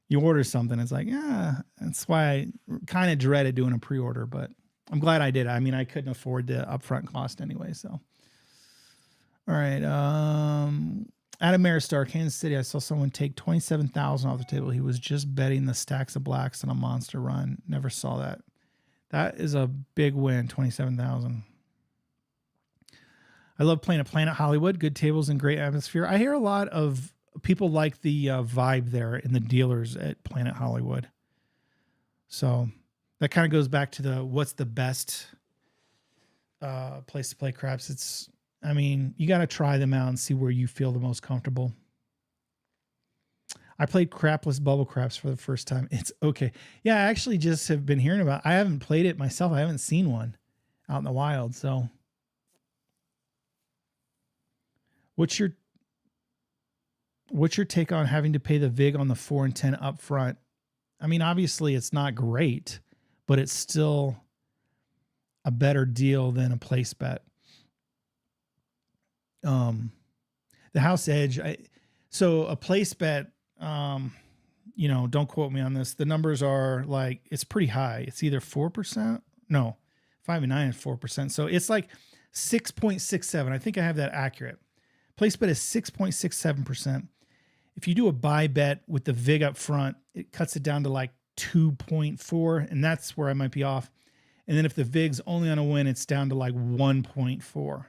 You order something, it's like, yeah, that's why I kind of dreaded doing a pre-order, but I'm glad I did. I mean, I couldn't afford the upfront cost anyway, so. All right. At Ameristar, Kansas City, I saw someone take $27,000 off the table. He was just betting the stacks of blacks on a monster run. Never saw that. That is a big win, $27,000. I love playing at Planet Hollywood. Good tables and great atmosphere. I hear a lot of people like the vibe there in the dealers at Planet Hollywood. So that kind of goes back to what's the best place to play craps. You got to try them out and see where you feel the most comfortable. I played Crapless bubble craps for the first time. It's okay. Yeah, I actually just have been hearing about it. I haven't played it myself. I haven't seen one out in the wild. So what's your take on having to pay the VIG on the 4 and 10 up front? I mean, obviously it's not great, but it's still a better deal than a place bet. The house edge. So a place bet, don't quote me on this. The numbers are like, it's pretty high. It's either 4%. No, 5 and 9 is 4%. So it's like 6.67. I think I have that accurate. Place bet is 6.67%. If you do a buy bet with the VIG up front, it cuts it down to like 2.4, and that's where I might be off. And then if the VIG's only on a win, it's down to like 1.4.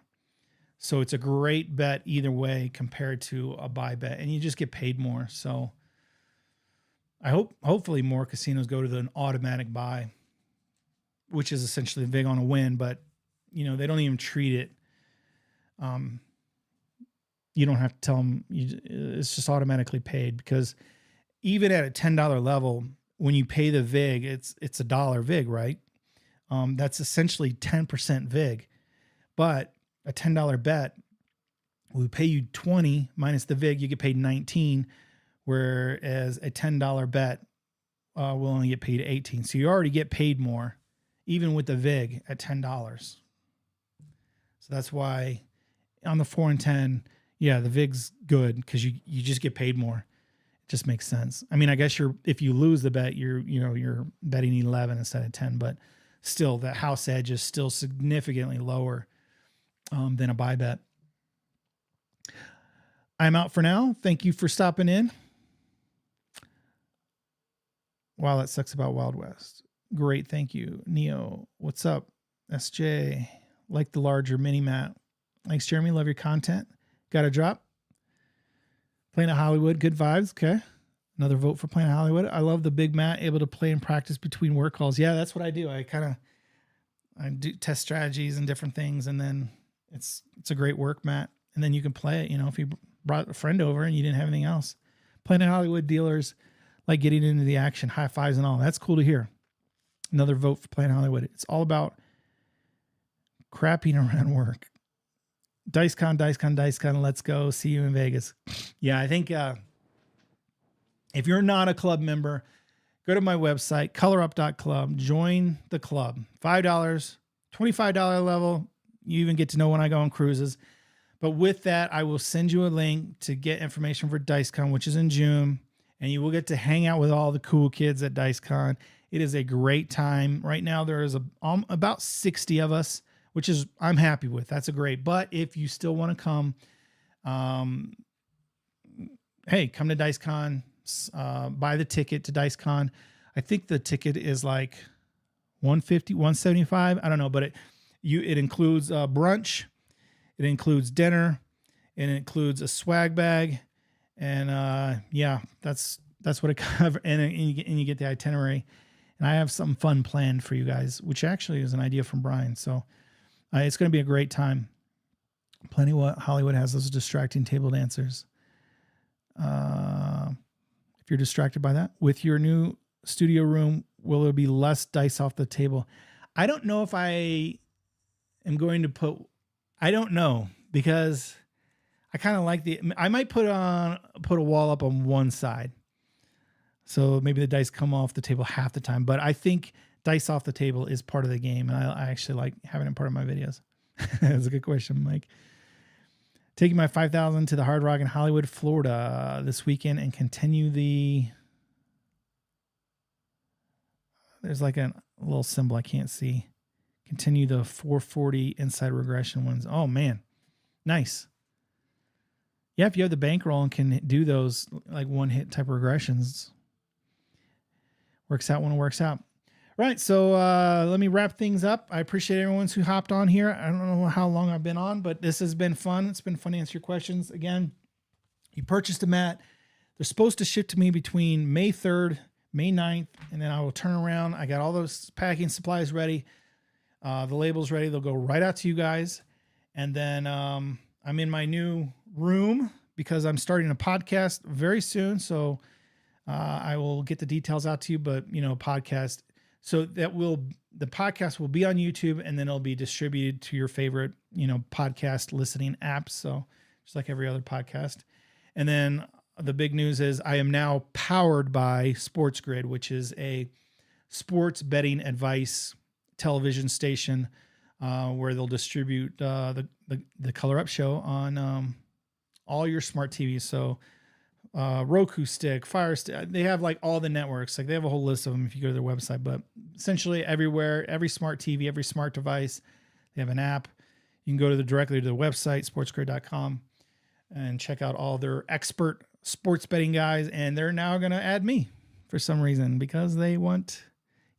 So it's a great bet either way compared to a buy bet, and you just get paid more. So hopefully more casinos go to an automatic buy, which is essentially VIG on a win, but they don't even treat it. You don't have to tell them, it's just automatically paid, because even at a $10 level, when you pay the VIG, it's $1 VIG, right? That's essentially 10% VIG, but a $10 bet, we pay you 20 minus the VIG, you get paid 19, whereas a $10 bet will only get paid 18. So you already get paid more, even with the VIG at $10. So that's why on the 4 and 10, yeah, the VIG's good because you just get paid more. It just makes sense. I mean, I guess if you lose the bet, you're betting 11 instead of 10, but still the house edge is still significantly lower than a buy bet. I'm out for now. Thank you for stopping in. Wow, that sucks about Wild West. Great, thank you. Neo, what's up? SJ, like the larger mini mat. Thanks, Jeremy. Love your content. Got a drop. Planet Hollywood, good vibes. Okay. Another vote for Planet Hollywood. I love the big mat, able to play and practice between work calls. Yeah, that's what I do. I do test strategies and different things, and then it's a great work mat. And then you can play it, if you brought a friend over and you didn't have anything else. Planet Hollywood dealers like getting into the action, high fives and all. That's cool to hear. Another vote for Planet Hollywood. It's all about crapping around work. DiceCon, let's go. See you in Vegas. Yeah, I think if you're not a club member, go to my website, colorup.club, join the club. $5, $25 level. You even get to know when I go on cruises. But with that, I will send you a link to get information for DiceCon, which is in June, and you will get to hang out with all the cool kids at DiceCon. It is a great time. Right now, there is about 60 of us, which is I'm happy with. That's a great. But if you still want to come, hey, come to DiceCon. Buy the ticket to DiceCon. I think the ticket is like $150, $175. I don't know, but it includes brunch. It includes dinner, and it includes a swag bag, and yeah, that's what it covers. And you get the itinerary. And I have something fun planned for you guys, which actually is an idea from Brian. So it's going to be a great time. Plenty what Hollywood has those distracting table dancers. If you're distracted by that, with your new studio room, will there be less dice off the table? I don't know if I am going to put. I don't know, because I kind of like I might put a wall up on one side. So maybe the dice come off the table half the time, but I think dice off the table is part of the game. And I actually like having it part of my videos. That's a good question, Mike. Taking my 5,000 to the Hard Rock in Hollywood, Florida this weekend and continue there's like a little symbol I can't see. Continue the 440 inside regression ones. Oh, man. Nice. Yeah, if you have the bankroll and can do those like one-hit type of regressions, works out when it works out. Right, so let me wrap things up. I appreciate everyone who hopped on here. I don't know how long I've been on, but this has been fun. It's been fun to answer your questions. Again, you purchased a mat. They're supposed to ship to me between May 3rd, May 9th, and then I will turn around. I got all those packing supplies ready. The labels ready. They'll go right out to you guys. And then I'm in my new room because I'm starting a podcast very soon. So I will get the details out to you, but podcast. So the podcast will be on YouTube, and then it'll be distributed to your favorite, podcast listening apps. So just like every other podcast. And then the big news is I am now powered by Sports Grid, which is a sports betting advice television station where they'll distribute the Color Up show on all your smart TVs. So Roku stick, Fire stick, they have like all the networks. Like they have a whole list of them if you go to their website. But essentially everywhere, every smart TV, every smart device, they have an app. You can go directly to the website, sportsgrid.com, and check out all their expert sports betting guys. And they're now going to add me for some reason because they want,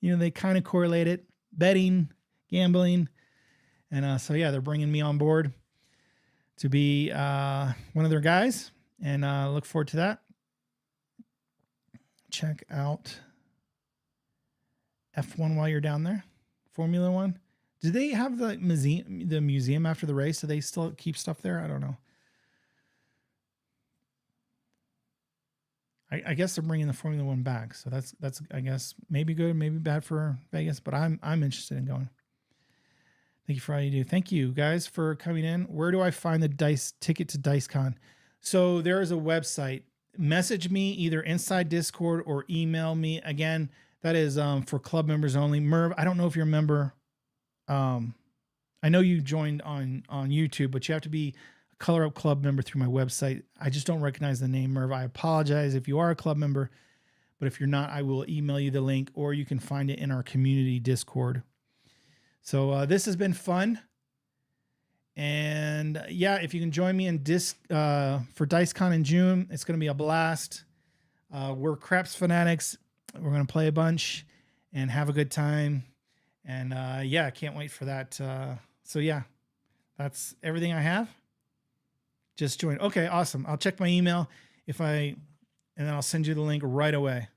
they kind of correlate it. Betting, gambling. And so, yeah, they're bringing me on board to be one of their guys. And look forward to that. Check out F1 while you're down there. Formula One. Do they have the museum after the race? Do they still keep stuff there? I don't know. I guess they're bringing the Formula One back. So that's I guess maybe good, maybe bad for Vegas, but I'm interested in going. Thank you for all you do. Thank you guys for coming in. Where do I find the ticket to DiceCon? So there is a website. Message me either inside Discord or email me. Again, that is for club members only. Merv, I don't know if you're a member. I know you joined on YouTube, but you have to be a Color Up Club member through my website. I just don't recognize the name, Merv. I apologize if you are a club member, but if you're not, I will email you the link, or you can find it in our community Discord. So this has been fun. And yeah, if you can join me in for DiceCon in June, it's going to be a blast. We're Craps fanatics. We're going to play a bunch and have a good time. And yeah, I can't wait for that. So yeah, that's everything I have. Just join. Okay, awesome. I'll check my email and then I'll send you the link right away.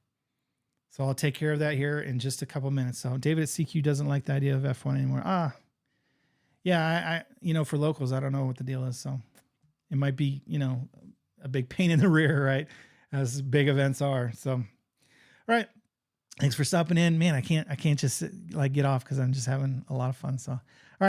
So I'll take care of that here in just a couple minutes. So David at CQ doesn't like the idea of F1 anymore. Yeah, I for locals, I don't know what the deal is. So it might be, a big pain in the rear, right? As big events are. So, all right. Thanks for stopping in, man. I can't just get off because I'm just having a lot of fun. So, all right.